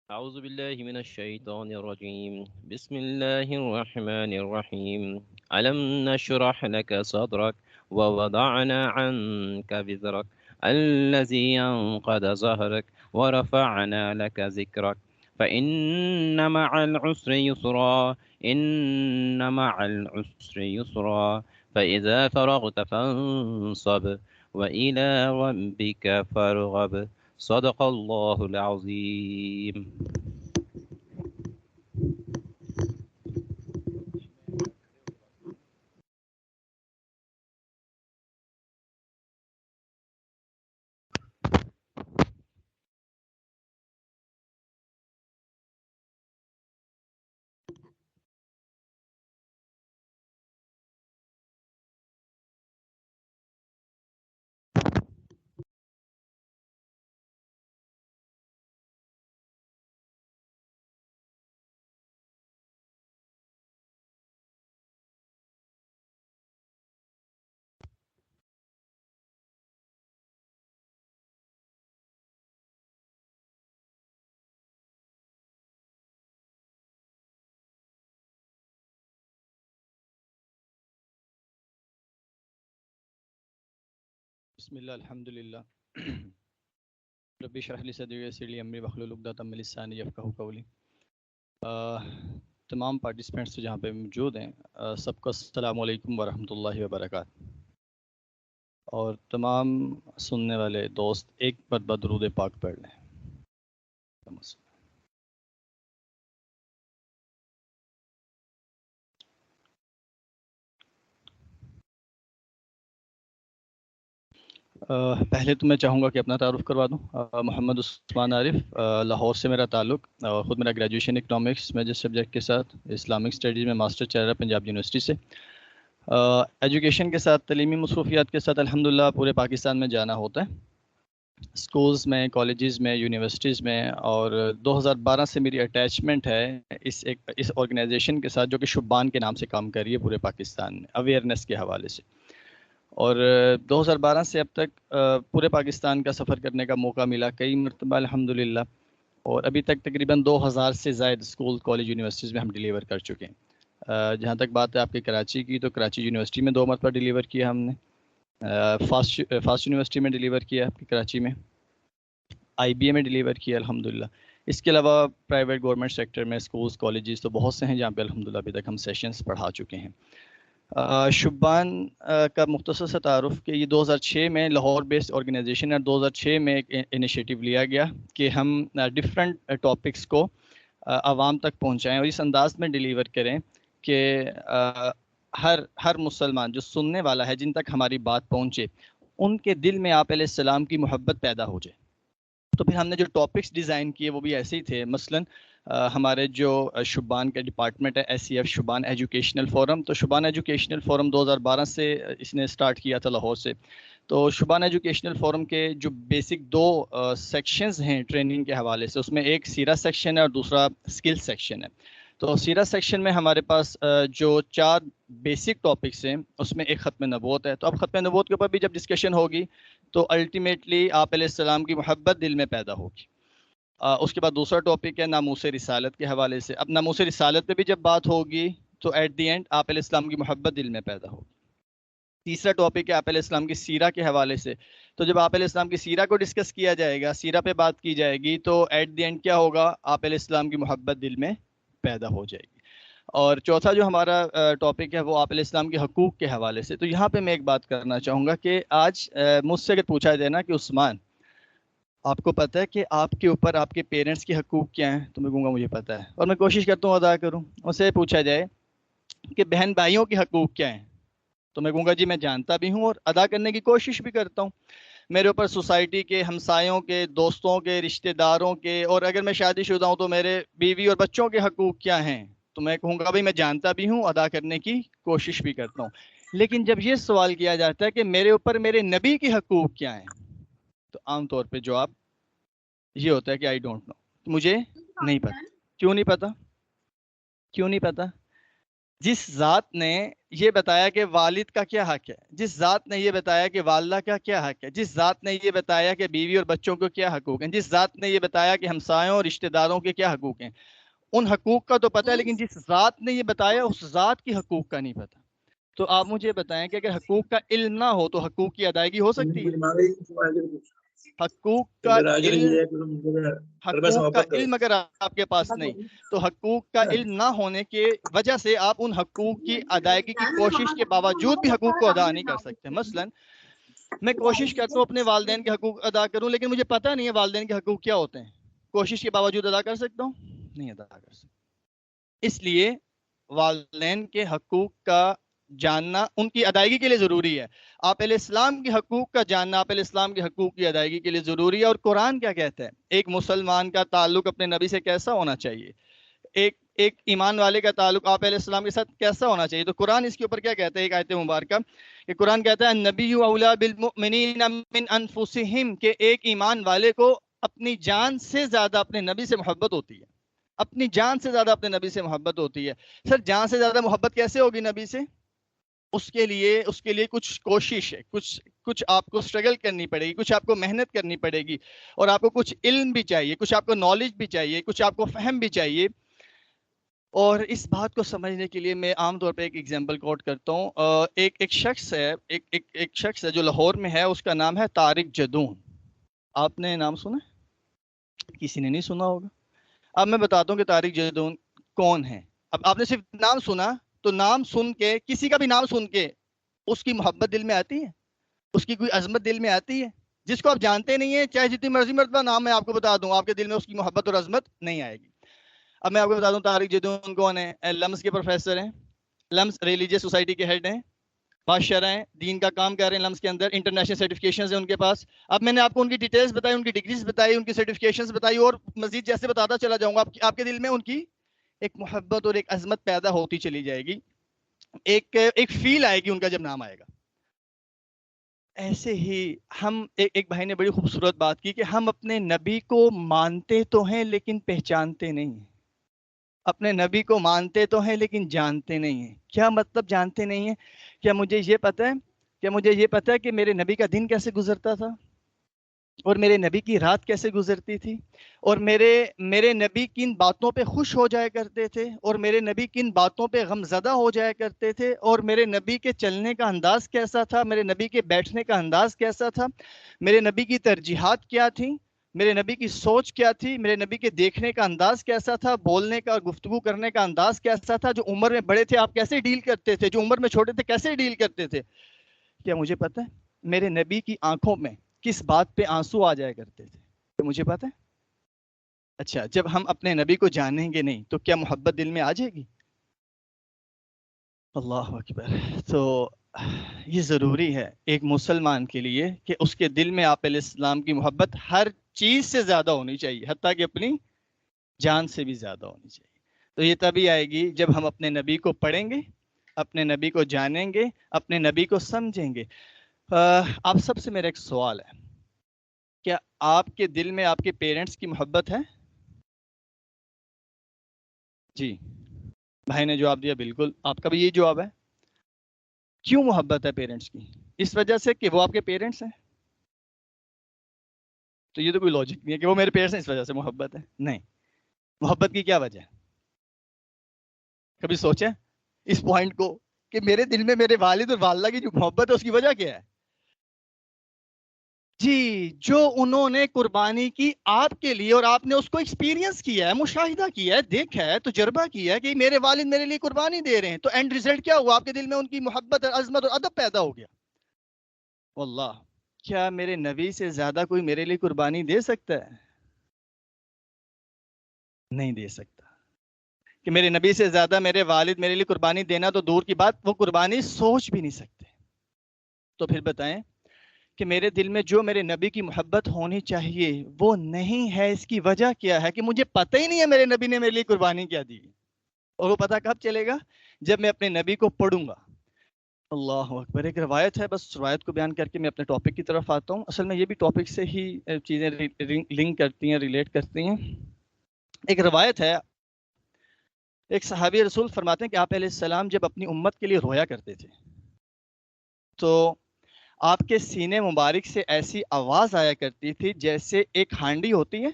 أعوذ بالله من الشيطان الرجيم بسم الله الرحمن الرحيم ألم نشرح لك صدرك ووضعنا عنك وزرك الذي ينقض ظهرك ورفعنا لك ذكرك فإن مع العسر يسرا إن مع العسر يسرا فإذا فرغت فانصب وإلى ربك فارغب صدق الله العظيم. بسم اللہ الحمد للہ ربی اشرح لی صدری ویسر لی امری واحلل عقدۃ من لسانی یفقہوا قولی. تمام پارٹیسپینٹس جہاں پہ موجود ہیں سب کو السلام علیکم ورحمۃ اللہ وبرکاتہ. اور تمام سننے والے دوست ایک مرتبہ درود پاک پڑھ لیں. پہلے تو میں چاہوں گا کہ اپنا تعارف کروا دوں. محمد عثمان عارف، لاہور سے میرا تعلق. خود میرا گریجویشن اکنامکس میجر سبجیکٹ کے ساتھ، اسلامک اسٹڈیز میں ماسٹر چل رہا ہے پنجاب یونیورسٹی سے. ایجوکیشن کے ساتھ، تعلیمی مصروفیات کے ساتھ الحمدللہ پورے پاکستان میں جانا ہوتا ہے، اسکولز میں، کالجز میں، یونیورسٹیز میں. اور 2012 سے میری اٹیچمنٹ ہے اس آرگنائزیشن کے ساتھ جو کہ شبان کے نام سے کام کر رہی ہے پورے پاکستان میں اویئرنیس کے حوالے سے. اور 2012 سے اب تک پورے پاکستان کا سفر کرنے کا موقع ملا کئی مرتبہ الحمدللہ. اور ابھی تک تقریباً 2000 سے زائد اسکول، کالج، یونیورسٹیز میں ہم ڈیلیور کر چکے ہیں. جہاں تک بات ہے آپ کے کراچی کی، تو کراچی یونیورسٹی میں 2 مرتبہ ڈیلیور کیا ہم نے. فاسٹ یونیورسٹی میں ڈیلیور کیا آپ کی کراچی میں، آئی بی اے میں ڈیلیور کیا الحمدللہ. اس کے علاوہ پرائیویٹ گورنمنٹ سیکٹر میں اسکولز، کالجز تو بہت سے ہیں جہاں پہ الحمدللہ ابھی تک ہم سیشنز پڑھا چکے ہیں. شبان کا مختصر سا تعارف کہ یہ 2006 میں لاہور بیسڈ آرگنائزیشن ہے. 2006 میں ایک انیشیٹو لیا گیا کہ ہم ڈفرینٹ ٹاپکس کو عوام تک پہنچائیں اور اس انداز میں ڈیلیور کریں کہ ہر مسلمان جو سننے والا ہے، جن تک ہماری بات پہنچے، ان کے دل میں آپ علیہ السلام کی محبت پیدا ہو جائے. تو پھر ہم نے جو ٹاپکس ڈیزائن کیے وہ بھی ایسے ہی تھے. مثلاً ہمارے جو شبان کا ڈپارٹمنٹ ہے SCF شبان ایجوکیشنل فورم، تو شبان ایجوکیشنل فورم 2012 سے اس نے سٹارٹ کیا تھا لاہور سے. تو شبان ایجوکیشنل فورم کے جو بیسک 2 سیکشنز ہیں ٹریننگ کے حوالے سے، اس میں ایک سیرا سیکشن ہے اور دوسرا اسکل سیکشن ہے. تو سیرا سیکشن میں ہمارے پاس جو 4 بیسک ٹاپکس ہیں، اس میں ایک ختم نبوت ہے. تو اب ختم نبوت کے اوپر بھی جب ڈسکشن ہوگی تو الٹیمیٹلی آپ علیہ السلام کی محبت دل میں پیدا ہوگی. اس کے بعد دوسرا ٹاپک ہے ناموس رسالت کے حوالے سے. اب ناموس رسالت پہ بھی جب بات ہوگی تو ایٹ دی اینڈ آپ علیہ السلام کی محبت دل میں پیدا ہوگی. تیسرا ٹاپک ہے آپ علیہ السلام کی سیرہ کے حوالے سے. تو جب آپ علیہ السلام کی سیرہ کو ڈسکس کیا جائے گا، سیرہ پہ بات کی جائے گی، تو ایٹ دی اینڈ کیا ہوگا؟ آپ علیہ السلام کی محبت دل میں پیدا ہو جائے گی. اور چوتھا جو ہمارا ٹاپک ہے وہ آپ علیہ السلام کے حقوق کے حوالے سے. تو یہاں پہ میں ایک بات کرنا چاہوں گا کہ آج مجھ سے اگر پوچھا جائے نا کہ عثمان، آپ کو پتہ ہے کہ آپ کے اوپر آپ کے پیرنٹس کے حقوق کیا ہیں، تو میں کہوں گا مجھے پتہ ہے اور میں کوشش کرتا ہوں ادا کروں. مجھ سے پوچھا جائے کہ بہن بھائیوں کے حقوق کیا ہیں، تو میں کہوں گا جی میں جانتا بھی ہوں اور ادا کرنے کی کوشش بھی کرتا ہوں. میرے اوپر سوسائٹی کے، ہمسایوں کے، دوستوں کے، رشتہ داروں کے، اور اگر میں شادی شدہ ہوں تو میرے بیوی اور بچوں کے حقوق کیا ہیں، تو میں کہوں گا بھائی میں جانتا بھی ہوں، ادا کرنے کی کوشش بھی کرتا ہوں. لیکن جب یہ سوال کیا جاتا ہے کہ میرے اوپر میرے نبی کے حقوق کیا ہیں، تو عام طور پہ جواب یہ ہوتا ہے کہ آئی ڈونٹ نو، مجھے نہیں پتا. کیوں نہیں پتا؟ کیوں نہیں پتا؟ جس ذات نے یہ بتایا کہ والد کا کیا حق ہے، جس ذات نے یہ بتایا کہ والدہ کا کیا حق ہے، جس ذات نے یہ بتایا کہ بیوی اور بچوں کو کیا حقوق ہیں، جس ذات نے یہ بتایا کہ ہمسایوں اور رشتہ داروں کے کیا حقوق ہیں، ان حقوق کا تو پتہ ہے، لیکن جس ذات نے یہ بتایا اس ذات کی حقوق کا نہیں پتہ۔ تو آپ مجھے بتائیں کہ اگر حقوق کا علم نہ ہو تو حقوق کی ادائیگی ہو سکتی ہے؟ حقوق کا علم حقوق کا علم اگر آپ کے پاس نہیں تو حقوق کا علم نہ ہونے کی وجہ سے آپ ان حقوق کی ادائیگی کی کوشش کے باوجود بھی حقوق کو ادا نہیں کر سکتے۔ مثلا میں کوشش کرتا ہوں اپنے والدین کے حقوق ادا کروں، لیکن مجھے پتہ نہیں ہے والدین کے حقوق کیا ہوتے ہیں، کوشش کے باوجود ادا کر سکتا ہوں؟ نہیں ادا کر سکتا۔ اس لیے والدین کے حقوق کا جاننا ان کی ادائیگی کے لیے ضروری ہے۔ آپ علیہ السلام کے حقوق کا جاننا آپ علیہ السلام کے حقوق کی ادائیگی کے لیے ضروری ہے۔ اور قرآن کیا کہتا ہے؟ ایک مسلمان کا تعلق اپنے نبی سے کیسا ہونا چاہیے، ایک ایمان والے کا تعلق آپ علیہ السلام کے ساتھ کیسا ہونا چاہیے؟ تو قرآن اس کے اوپر کیا کہتا ہے؟ ایک آیت مبارکہ کہ قرآن کہتا ہے النبی اولیٰ بالمؤمنین من انفسہم، کہ ایک ایمان والے کو اپنی جان سے زیادہ اپنے نبی سے محبت ہوتی ہے، اپنی جان سے زیادہ اپنے نبی سے محبت ہوتی ہے۔ سر جان سے زیادہ محبت کیسے ہوگی نبی سے؟ اس کے لیے کچھ کوشش ہے، کچھ آپ کو سٹرگل کرنی پڑے گی، کچھ آپ کو محنت کرنی پڑے گی، اور آپ کو کچھ علم بھی چاہیے، کچھ آپ کو نالج بھی چاہیے، کچھ آپ کو فہم بھی چاہیے۔ اور اس بات کو سمجھنے کے لیے میں عام طور پہ ایک ایگزامپل کوٹ کرتا ہوں۔ ایک شخص ہے، ایک شخص ہے جو لاہور میں ہے، اس کا نام ہے طارق جدون۔ آپ نے نام سنا؟ کسی نے نہیں سنا ہوگا۔ اب میں بتاتا ہوں کہ طارق جدون کون ہے۔ اب آپ نے صرف نام سنا تو نام سن کے، کسی کا بھی نام سن کے اس کی محبت دل میں آتی ہے، اس کی کوئی عظمت دل میں آتی ہے؟ جس کو آپ جانتے نہیں ہیں، چاہے جتنی مرضی مرتبہ نام میں آپ کو بتا دوں، آپ کے دل میں اس کی محبت اور عظمت نہیں آئے گی۔ اب میں آپ کو بتا دوں طارق جدون کون ہے۔ لمس کے پروفیسر ہیں، لمس ریلیجیس سوسائٹی کے ہیڈ ہیں، بادشاہ ہیں، دین کا کام کر رہے ہیں لمس کے اندر، انٹرنیشنل سرٹیفکیشنز ہیں ان کے پاس۔ اب میں نے آپ کو ان کی ڈیٹیلز بتائی، ان کی ڈگریز بتائی، ان کی سرٹیفکیشنز بتائی، اور مزید جیسے بتاتا چلا جاؤں گا آپ کے دل میں ان کی ایک محبت اور ایک عظمت پیدا ہوتی چلی جائے گی، ایک فیل آئے گی ان کا جب نام آئے گا۔ ایسے ہی ہم ایک بھائی نے بڑی خوبصورت بات کی کہ ہم اپنے نبی کو مانتے تو ہیں لیکن پہچانتے نہیں ہیں۔ اپنے نبی کو مانتے تو ہیں لیکن جانتے نہیں ہیں۔ کیا مطلب جانتے نہیں ہیں؟ کیا مجھے یہ پتہ ہے کہ میرے نبی کا دن کیسے گزرتا تھا، اور میرے نبی کی رات کیسے گزرتی تھی، اور میرے نبی کن باتوں پہ خوش ہو جایا کرتے تھے، اور میرے نبی کن باتوں پہ غم زدہ ہو جایا کرتے تھے، اور میرے نبی کے چلنے کا انداز کیسا تھا، میرے نبی کے بیٹھنے کا انداز کیسا تھا، میرے نبی کی ترجیحات کیا تھیں، میرے نبی کی سوچ کیا تھی، میرے نبی کے دیکھنے کا انداز کیسا تھا، بولنے کا اور گفتگو کرنے کا انداز کیسا تھا، جو عمر میں بڑے تھے آپ کیسے ڈیل کرتے تھے، جو عمر میں چھوٹے تھے کیسے ڈیل کرتے تھے۔ کیا مجھے پتہ ہے میرے نبی کی آنکھوں میں کس بات پہ آنسو آ جایا کرتے تھے؟ کیا مجھے پتہ ہے؟ اچھا، جب ہم اپنے نبی کو جانیں گے نہیں تو کیا محبت دل میں آ جائے گی؟ اللہ اکبر۔ تو یہ ضروری ہے ایک مسلمان کے لیے کہ اس کے دل میں آپ علیہ السلام کی محبت ہر چیز سے زیادہ ہونی چاہیے، حتیٰ کہ اپنی جان سے بھی زیادہ ہونی چاہیے۔ تو یہ تبھی آئے گی جب ہم اپنے نبی کو پڑھیں گے، اپنے نبی کو جانیں گے، اپنے نبی کو سمجھیں گے۔ آپ سب سے میرا ایک سوال ہے، کیا آپ کے دل میں آپ کے پیرنٹس کی محبت ہے؟ جی، بھائی نے جواب دیا بالکل۔ آپ کا بھی یہی جواب ہے؟ کیوں محبت ہے پیرنٹس کی؟ اس وجہ سے کہ وہ آپ کے پیرنٹس ہیں؟ تو یہ تو کوئی لاجک نہیں ہے کہ وہ میرے پیرنٹس ہیں اس وجہ سے محبت ہے، نہیں۔ محبت کی کیا وجہ ہے؟ کبھی سوچیں اس پوائنٹ کو کہ میرے دل میں میرے والد اور والدہ کی جو محبت ہے اس کی وجہ کیا ہے؟ جی، جو انہوں نے قربانی کی آپ کے لیے، اور آپ نے اس کو ایکسپیرینس کیا ہے، مشاہدہ کیا ہے، دیکھا ہے، تجربہ کیا ہے کہ میرے والد میرے لیے قربانی دے رہے ہیں، تو اینڈ ریزلٹ کیا ہوا؟ آپ کے دل میں ان کی محبت اور عظمت اور ادب پیدا ہو گیا۔ واللہ کیا میرے نبی سے زیادہ کوئی میرے لیے قربانی دے سکتا ہے؟ نہیں دے سکتا۔ کہ میرے نبی سے زیادہ میرے والد میرے لیے قربانی دینا تو دور کی بات، وہ قربانی سوچ بھی نہیں سکتے۔ تو پھر بتائیں کہ میرے دل میں جو میرے نبی کی محبت ہونی چاہیے وہ نہیں ہے، اس کی وجہ کیا ہے؟ کہ مجھے پتہ ہی نہیں ہے میرے نبی نے میرے لیے قربانی کیا دی، اور وہ پتہ کب چلے گا؟ جب میں اپنے نبی کو پڑھوں گا۔ اللہ اکبر۔ ایک روایت ہے، بس روایت کو بیان کر کے میں اپنے ٹاپک کی طرف آتا ہوں۔ اصل میں یہ بھی ٹاپک سے ہی چیزیں لنک کرتی ہیں، ریلیٹ کرتی ہیں۔ ایک روایت ہے ایک صحابی رسول فرماتے ہیں کہ آپ علیہ السلام جب اپنی امت کے لیے رویا کرتے تھے تو آپ کے سینے مبارک سے ایسی آواز آیا کرتی تھی جیسے ایک ہانڈی ہوتی ہے،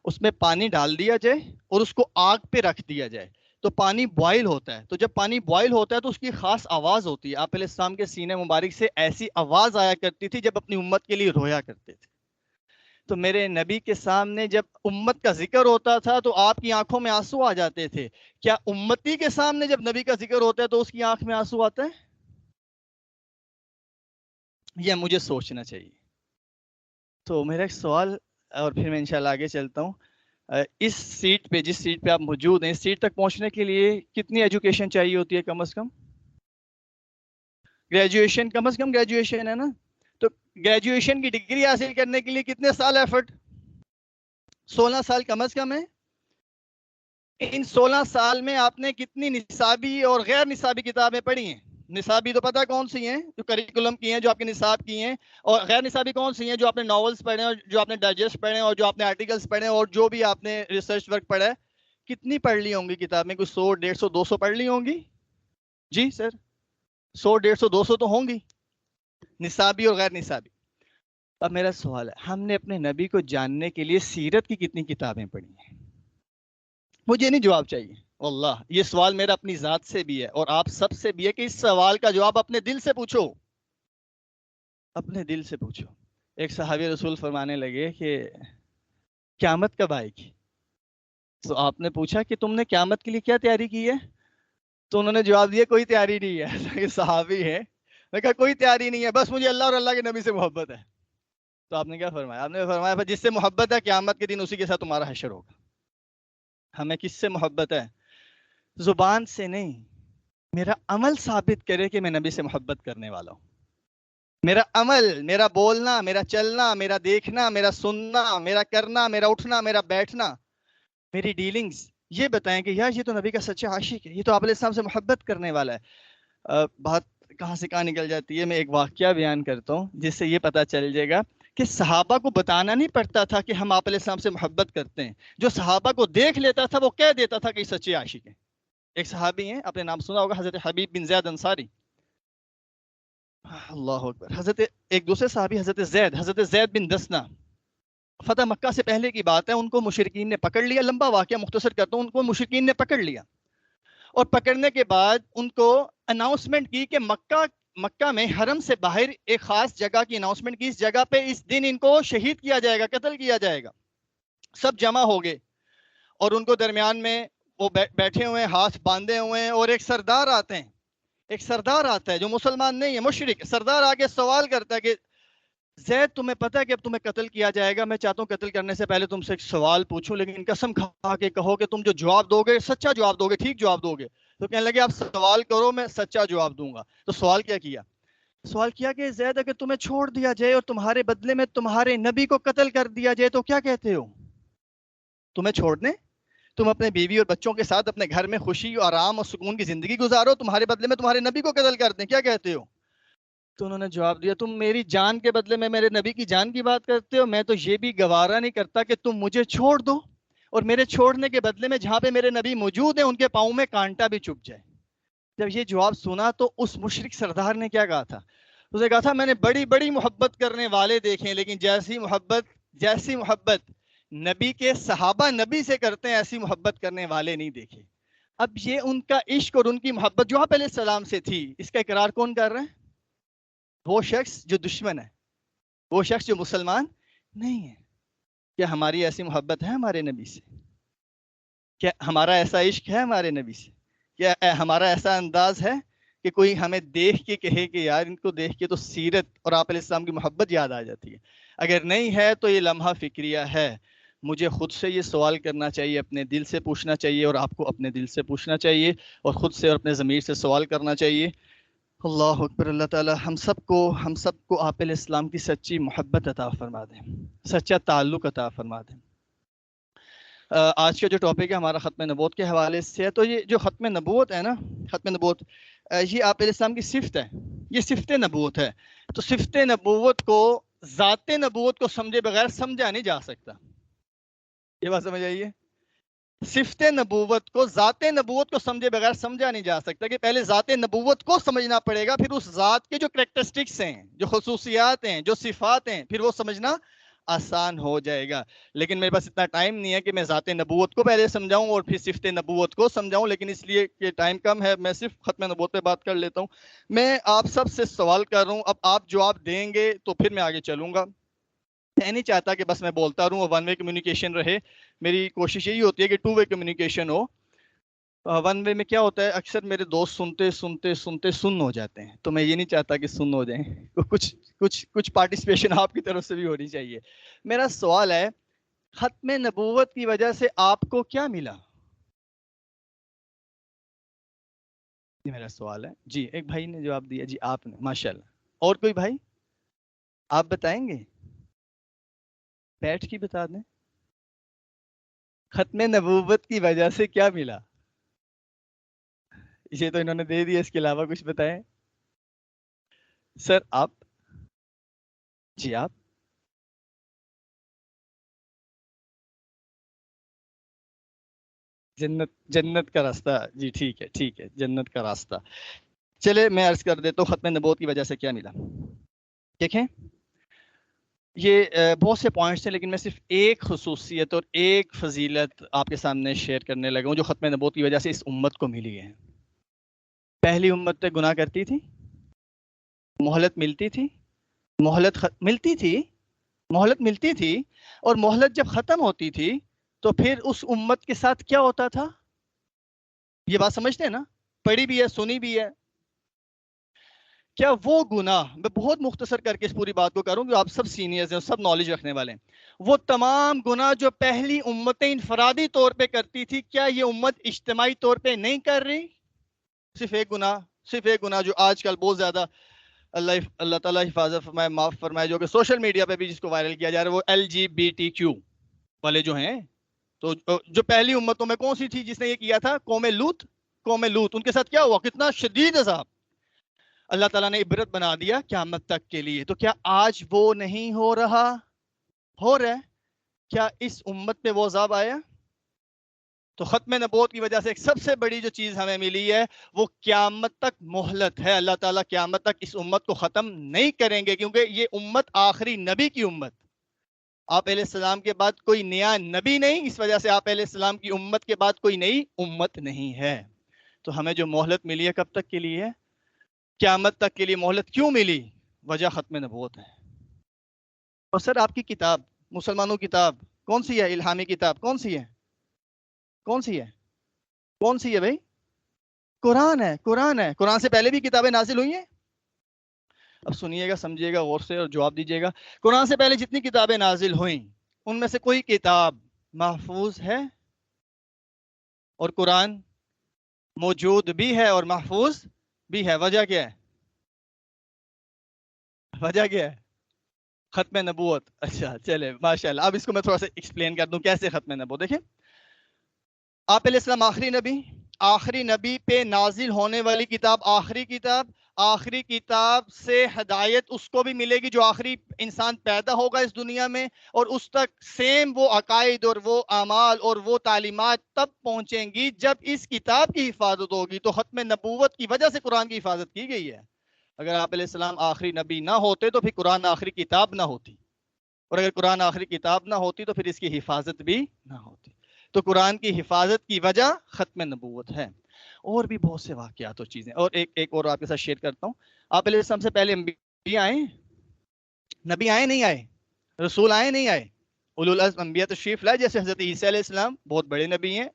اس میں پانی ڈال دیا جائے اور اس کو آگ پہ رکھ دیا جائے تو پانی بوائل ہوتا ہے، تو جب پانی بوائل ہوتا ہے تو اس کی خاص آواز ہوتی ہے۔ آپ علیہ السلام کے سینے مبارک سے ایسی آواز آیا کرتی تھی جب اپنی امت کے لیے رویا کرتے تھے۔ تو میرے نبی کے سامنے جب امت کا ذکر ہوتا تھا تو آپ کی آنکھوں میں آنسو آ جاتے تھے۔ کیا امتی کے سامنے جب نبی کا ذکر ہوتا ہے تو اس کی آنکھ میں آنسو آتا ہے؟ یہ مجھے سوچنا چاہیے۔ تو میرا ایک سوال، اور پھر میں انشاءاللہ آگے چلتا ہوں، اس سیٹ پہ، جس سیٹ پہ آپ موجود ہیں، اس سیٹ تک پہنچنے کے لیے کتنی ایجوکیشن چاہیے ہوتی ہے؟ کم از کم گریجویشن، کم از کم گریجویشن ہے نا؟ تو گریجویشن کی ڈگری حاصل کرنے کے لیے کتنے سال ایفرٹ؟ 16 سال کم از کم ہے۔ ان 16 سال میں آپ نے کتنی نصابی اور غیر نصابی کتابیں پڑھی ہیں؟ نصابی تو پتہ کون سی ہیں، جو کریکولم کی ہیں، جو آپ کے نصاب کی ہیں، اور غیر نصابی کون سی ہیں، جو آپ نے ناولز پڑھے ہیں، اور جو آپ نے ڈائجسٹ پڑھے ہیں، اور جو آپ نے آرٹیکلز پڑھے ہیں، اور جو بھی آپ نے ریسرچ ورک پڑھا ہے۔ کتنی پڑھ لی ہوں گی کتابیں؟ کوئی 100، 150، 200 پڑھ لی ہوں گی؟ جی سر، 100، 150، 200 تو ہوں گی، نصابی اور غیر نصابی۔ اب میرا سوال ہے، ہم نے اپنے نبی کو جاننے کے لیے سیرت کی کتنی کتابیں پڑھی ہیں؟ مجھے نہیں جواب چاہیے واللہ، یہ سوال میرا اپنی ذات سے بھی ہے اور آپ سب سے بھی ہے کہ اس سوال کا جواب اپنے دل سے پوچھو، اپنے دل سے پوچھو۔ ایک صحابی رسول فرمانے لگے کہ قیامت کب آئے گی؟ تو آپ نے پوچھا کہ تم نے قیامت کے لیے کیا تیاری کی ہے؟ تو انہوں نے جواب دیا کوئی تیاری نہیں ہے۔ کہ صحابی ہے، میں کہا کوئی تیاری نہیں ہے، بس مجھے اللہ اور اللہ کے نبی سے محبت ہے۔ تو آپ نے کیا فرمایا؟ آپ نے فرمایا جس سے محبت ہے قیامت کے دن اسی کے ساتھ تمہارا حشر ہوگا۔ ہمیں کس سے محبت ہے؟ زبان سے نہیں، میرا عمل ثابت کرے کہ میں نبی سے محبت کرنے والا ہوں۔ میرا عمل، میرا بولنا، میرا چلنا، میرا دیکھنا، میرا سننا، میرا کرنا، میرا اٹھنا، میرا بیٹھنا، میری ڈیلنگز یہ بتائیں کہ یار یہ تو نبی کا سچا عاشق ہے، یہ تو آپ علیہ السلام سے محبت کرنے والا ہے۔ بات کہاں سے کہاں نکل جاتی ہے۔ میں ایک واقعہ بیان کرتا ہوں جس سے یہ پتہ چل جائے گا کہ صحابہ کو بتانا نہیں پڑتا تھا کہ ہم آپ علیہ السلام سے محبت کرتے ہیں، جو صحابہ کو دیکھ لیتا تھا وہ کہہ دیتا تھا کہ یہ سچے عاشق ہیں۔ ایک صحابی ہیں، آپ نے نام سنا ہوگا، حضرت حبیب بن زید انصاری۔ اللہ اکبر۔ ایک دوسرے صحابی حضرت زید بن دسنا، فتح مکہ سے پہلے کی بات ہے، ان کو مشرکین نے پکڑ لیا۔ لمبا واقعہ مختصر کرتا ہوں، ان کو مشرکین نے پکڑ لیا اور پکڑنے کے بعد ان کو اناؤنسمنٹ کی کہ مکہ میں حرم سے باہر ایک خاص جگہ کی اناؤنسمنٹ کی، اس جگہ پہ اس دن ان کو شہید کیا جائے گا، قتل کیا جائے گا۔ سب جمع ہو گئے اور ان کو درمیان میں وہ بیٹھے ہوئے ہیں، ہاتھ باندھے ہوئے ہیں، اور ایک سردار آتے ہیں، ایک سردار آتا ہے جو مسلمان نہیں ہے، مشرک سردار آگے سوال کرتا ہے کہ زید تمہیں پتہ ہے کہ اب تمہیں قتل کیا جائے گا، میں چاہتا ہوں قتل کرنے سے پہلے تم سے ایک سوال پوچھوں، لیکن قسم کھا کے کہو کہ تم جو جواب دو گے سچا جواب دو گے، ٹھیک جواب دو گے۔ تو کہنے لگے آپ سوال کرو، میں سچا جواب دوں گا۔ تو سوال کیا؟ سوال کیا کہ زید اگر تمہیں چھوڑ دیا جائے اور تمہارے بدلے میں تمہارے نبی کو قتل کر دیا جائے تو کیا کہتے ہو؟ تمہیں چھوڑ دیں، تم اپنے بیوی اور بچوں کے ساتھ اپنے گھر میں خوشی اور آرام اور سکون کی زندگی گزارو، تمہارے بدلے میں تمہارے نبی کو قتل کر دیں، کیا کہتے ہو؟ تو انہوں نے جواب دیا تم میری جان کے بدلے میں میرے نبی کی جان کی بات کرتے ہو، میں تو یہ بھی گوارا نہیں کرتا کہ تم مجھے چھوڑ دو اور میرے چھوڑنے کے بدلے میں جہاں پہ میرے نبی موجود ہیں ان کے پاؤں میں کانٹا بھی چبھ جائے۔ جب یہ جواب سنا تو اس مشرک سردار نے کیا کہا تھا؟ اس نے کہا تھا میں نے بڑی بڑی محبت کرنے والے دیکھیں، لیکن جیسی محبت نبی کے صحابہ نبی سے کرتے ہیں ایسی محبت کرنے والے نہیں دیکھے۔ اب یہ ان کا عشق اور ان کی محبت جو آپ علیہ السلام سے تھی، اس کا اقرار کون کر رہے ہیں؟ وہ شخص جو دشمن ہے، وہ شخص جو مسلمان نہیں ہے۔ کیا ہماری ایسی محبت ہے ہمارے نبی سے؟ کیا ہمارا ایسا عشق ہے ہمارے نبی سے؟ کیا ہمارا ایسا انداز ہے کہ کوئی ہمیں دیکھ کے کہے کہ یار ان کو دیکھ کے تو سیرت اور آپ علیہ السلام کی محبت یاد آ جاتی ہے؟ اگر نہیں ہے تو یہ لمحہ فکریہ ہے۔ مجھے خود سے یہ سوال کرنا چاہیے، اپنے دل سے پوچھنا چاہیے، اور آپ کو اپنے دل سے پوچھنا چاہیے اور خود سے اور اپنے ضمیر سے سوال کرنا چاہیے۔ اللہ اکبر۔ اللہ تعالی ہم سب کو آپ علیہ السلام کی سچی محبت عطا فرما دیں، سچا تعلق عطا فرما دیں۔ آج کا جو ٹاپک ہے ہمارا ختم نبوت کے حوالے سے ہے، تو یہ جو ختم نبوت ہے نا، ختم نبوت یہ آپ علیہ السلام کی صفت ہے، یہ صفت نبوت ہے۔ تو صفت نبوت کو، ذات نبوت کو سمجھے بغیر سمجھا نہیں جا سکتا۔ یہ بات سمجھ آئیے؟ صفت نبوت کو، ذات نبوت کو سمجھے بغیر سمجھا نہیں جا سکتا، کہ پہلے ذات نبوت کو سمجھنا پڑے گا، پھر اس ذات کے جو کریکٹرسٹکس ہیں، جو خصوصیات ہیں، جو صفات ہیں، پھر وہ سمجھنا آسان ہو جائے گا۔ لیکن میرے پاس اتنا ٹائم نہیں ہے کہ میں ذات نبوت کو پہلے سمجھاؤں اور پھر صفت نبوت کو سمجھاؤں، لیکن اس لیے کہ ٹائم کم ہے میں صرف ختم نبوت پہ بات کر لیتا ہوں۔ میں آپ سب سے سوال کر رہا ہوں، اب آپ جواب دیں گے تو پھر میں آگے چلوں گا۔ میں نہیں چاہتا کہ بس میں بولتا رہوں اور ون وے کمیونیکیشن رہے، میری کوشش یہی ہوتی ہے کہ ٹو وے کمیونیکیشن ہو۔ ون وے میں کیا ہوتا ہے، اکثر میرے دوست سنتے سنتے سنتے سن ہو جاتے ہیں، تو میں یہ نہیں چاہتا کہ سن ہو جائیں، کچھ پارٹیسپیشن آپ کی طرف سے بھی ہونی چاہیے۔ میرا سوال ہے، ختم نبوت کی وجہ سے آپ کو کیا ملا؟ یہ میرا سوال ہے جی۔ ایک بھائی نے جواب دیا جی، آپ نے، ماشاءاللہ۔ اور کوئی بھائی آپ بتائیں گے؟ بیٹھ کی بتا دیں، ختم نبوت کی وجہ سے کیا ملا؟ یہ تو انہوں نے دے دیا، اس کے علاوہ کچھ بتائیں سر۔ آپ جی، آپ جنت کا راستہ، جی ٹھیک ہے ٹھیک ہے، جنت کا راستہ۔ چلے میں عرض کر دیتا ہوں ختم نبوت کی وجہ سے کیا ملا۔ دیکھیں یہ بہت سے پوائنٹس ہیں، لیکن میں صرف ایک خصوصیت اور ایک فضیلت آپ کے سامنے شیئر کرنے لگا ہوں جو ختم نبوت کی وجہ سے اس امت کو ملی ہے۔ پہلی امت گناہ کرتی تھی، مہلت ملتی تھی، ملتی تھی، مہلت ملتی تھی، اور مہلت جب ختم ہوتی تھی تو پھر اس امت کے ساتھ کیا ہوتا تھا؟ یہ بات سمجھتے ہیں نا؟ پڑھی بھی ہے، سنی بھی ہے۔ کیا وہ گناہ، میں بہت مختصر کر کے اس پوری بات کو کروں کہ آپ سب سینئرز ہیں، سب نالج رکھنے والے ہیں، وہ تمام گناہ جو پہلی امتیں انفرادی طور پہ کرتی تھی، کیا یہ امت اجتماعی طور پہ نہیں کر رہی؟ صرف ایک گناہ جو آج کل بہت زیادہ، اللہ تعالیٰ حفاظت فرمائے، معاف فرمائے، جو کہ سوشل میڈیا پہ بھی جس کو وائرل کیا جا رہا ہے، وہ LGBTQ والے جو ہیں، تو جو پہلی امتوں میں کون سی تھی جس نے یہ کیا تھا؟ قوم لوط، ان کے ساتھ کیا ہوا؟ کتنا شدید عذاب اللہ تعالیٰ نے عبرت بنا دیا قیامت تک کے لیے۔ تو کیا آج وہ نہیں ہو رہا؟ ہو رہا ہے۔ کیا اس امت پہ وہ عذاب آیا؟ تو ختم نبوت کی وجہ سے ایک سب سے بڑی جو چیز ہمیں ملی ہے وہ قیامت تک مہلت ہے۔ اللہ تعالیٰ قیامت تک اس امت کو ختم نہیں کریں گے، کیونکہ یہ امت آخری نبی کی امت، آپ علیہ السلام کے بعد کوئی نیا نبی نہیں، اس وجہ سے آپ علیہ السلام کی امت کے بعد کوئی نئی امت نہیں ہے۔ تو ہمیں جو مہلت ملی ہے کب تک کے لیے ہے؟ قیامت تک کے لیے۔ مہلت کیوں ملی؟ وجہ ختم نبوت ہے۔ اور سر آپ کی کتاب، مسلمانوں کی کتاب کون سی ہے؟ الہامی کتاب کون سی ہے؟ کون سی ہے؟ کون سی ہے بھائی؟ قرآن ہے، قرآن ہے۔ قرآن سے پہلے بھی کتابیں نازل ہوئی ہیں؟ اب سنیے گا، سمجھیے گا غور سے اور جواب دیجیے گا۔ قرآن سے پہلے جتنی کتابیں نازل ہوئیں ان میں سے کوئی کتاب محفوظ ہے؟ اور قرآن موجود بھی ہے اور محفوظ بھی ہے، وجہ کیا ہے؟ وجہ کیا ہے؟ ختم نبوت۔ اچھا چلے ماشاءاللہ، اب اس کو میں تھوڑا سا ایکسپلین کر دوں کیسے ختم نبوت۔ دیکھیں، آپ علیہ السلام آخری نبی پہ نازل ہونے والی کتاب، آخری کتاب سے ہدایت اس کو بھی ملے گی جو آخری انسان پیدا ہوگا اس دنیا میں، اور اس تک سیم وہ عقائد اور وہ اعمال اور وہ تعلیمات تب پہنچیں گی جب اس کتاب کی حفاظت ہوگی۔ تو ختم نبوت کی وجہ سے قرآن کی حفاظت کی گئی ہے۔ اگر آپ علیہ السلام آخری نبی نہ ہوتے تو پھر قرآن آخری کتاب نہ ہوتی، اور اگر قرآن آخری کتاب نہ ہوتی تو پھر اس کی حفاظت بھی نہ ہوتی۔ تو قرآن کی حفاظت کی وجہ ختم نبوت ہے۔ اور بھی بہت سے واقعات اور چیزیں، اور ایک اور آپ کے ساتھ شیئر کرتا ہوں۔ آپ علیہ السلام سے پہلے انبیاء آئے، نبی آئے نہیں آئے، رسول آئے نہیں آئے، اولو العزم انبیاء تشریف لائے، جیسے حضرت عیسیٰ علیہ السلام بہت بڑے نبی ہیں،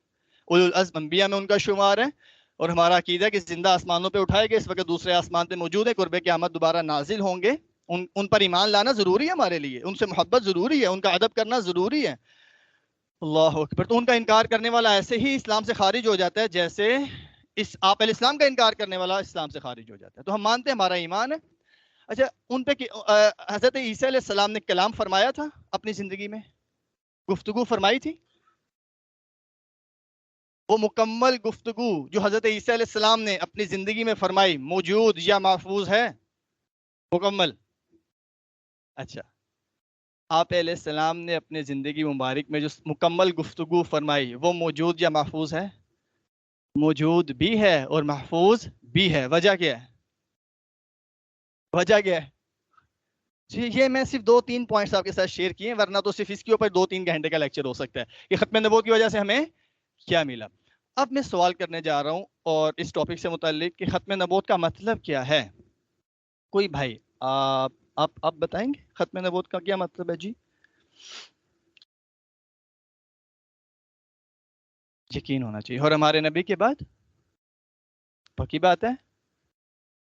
اولو العزم انبیاء میں ان کا شمار ہے، اور ہمارا عقیدہ ہے کہ زندہ آسمانوں پہ اٹھائے گئے، اس وقت دوسرے آسمان پہ موجود ہیں، قرب قیامت دوبارہ نازل ہوں گے۔ ان پر ایمان لانا ضروری ہے ہمارے لیے، ان سے محبت ضروری ہے، ان کا ادب کرنا ضروری ہے۔ اللہ اکبر۔ تو ان کا انکار کرنے والا ایسے ہی اسلام سے خارج ہو جاتا ہے جیسے آپ علیہ السلام کا انکار کرنے والا اسلام سے خارج ہو جاتا ہے۔ تو ہم مانتے ہیں، ہمارا ایمان ہے۔ اچھا، ان پہ حضرت عیسیٰ علیہ السلام نے کلام فرمایا تھا اپنی زندگی میں، گفتگو فرمائی تھی؟ وہ مکمل گفتگو جو حضرت عیسیٰ علیہ السلام نے اپنی زندگی میں فرمائی موجود یا محفوظ ہے؟ مکمل۔ اچھا، آپ علیہ السلام نے اپنے زندگی مبارک میں جو مکمل گفتگو فرمائی وہ موجود یا محفوظ ہے؟ موجود بھی ہے اور محفوظ بھی ہے. وجہ کیا ہے؟ وجہ کیا ہے؟ جی یہ میں صرف 2-3 پوائنٹس آپ کے ساتھ شیئر کیے، ورنہ تو صرف اس کے اوپر 2-3 گھنٹے کا لیکچر ہو سکتا ہے کہ ختم نبوت کی وجہ سے ہمیں کیا ملا. اب میں سوال کرنے جا رہا ہوں اور اس ٹاپک سے متعلق کہ ختم نبوت کا مطلب کیا ہے. کوئی بھائی آپ بتائیں گے ختم نبوت کا کیا مطلب ہے؟ جی یقین ہونا چاہیے اور ہمارے نبی کے بعد پکی بات ہے.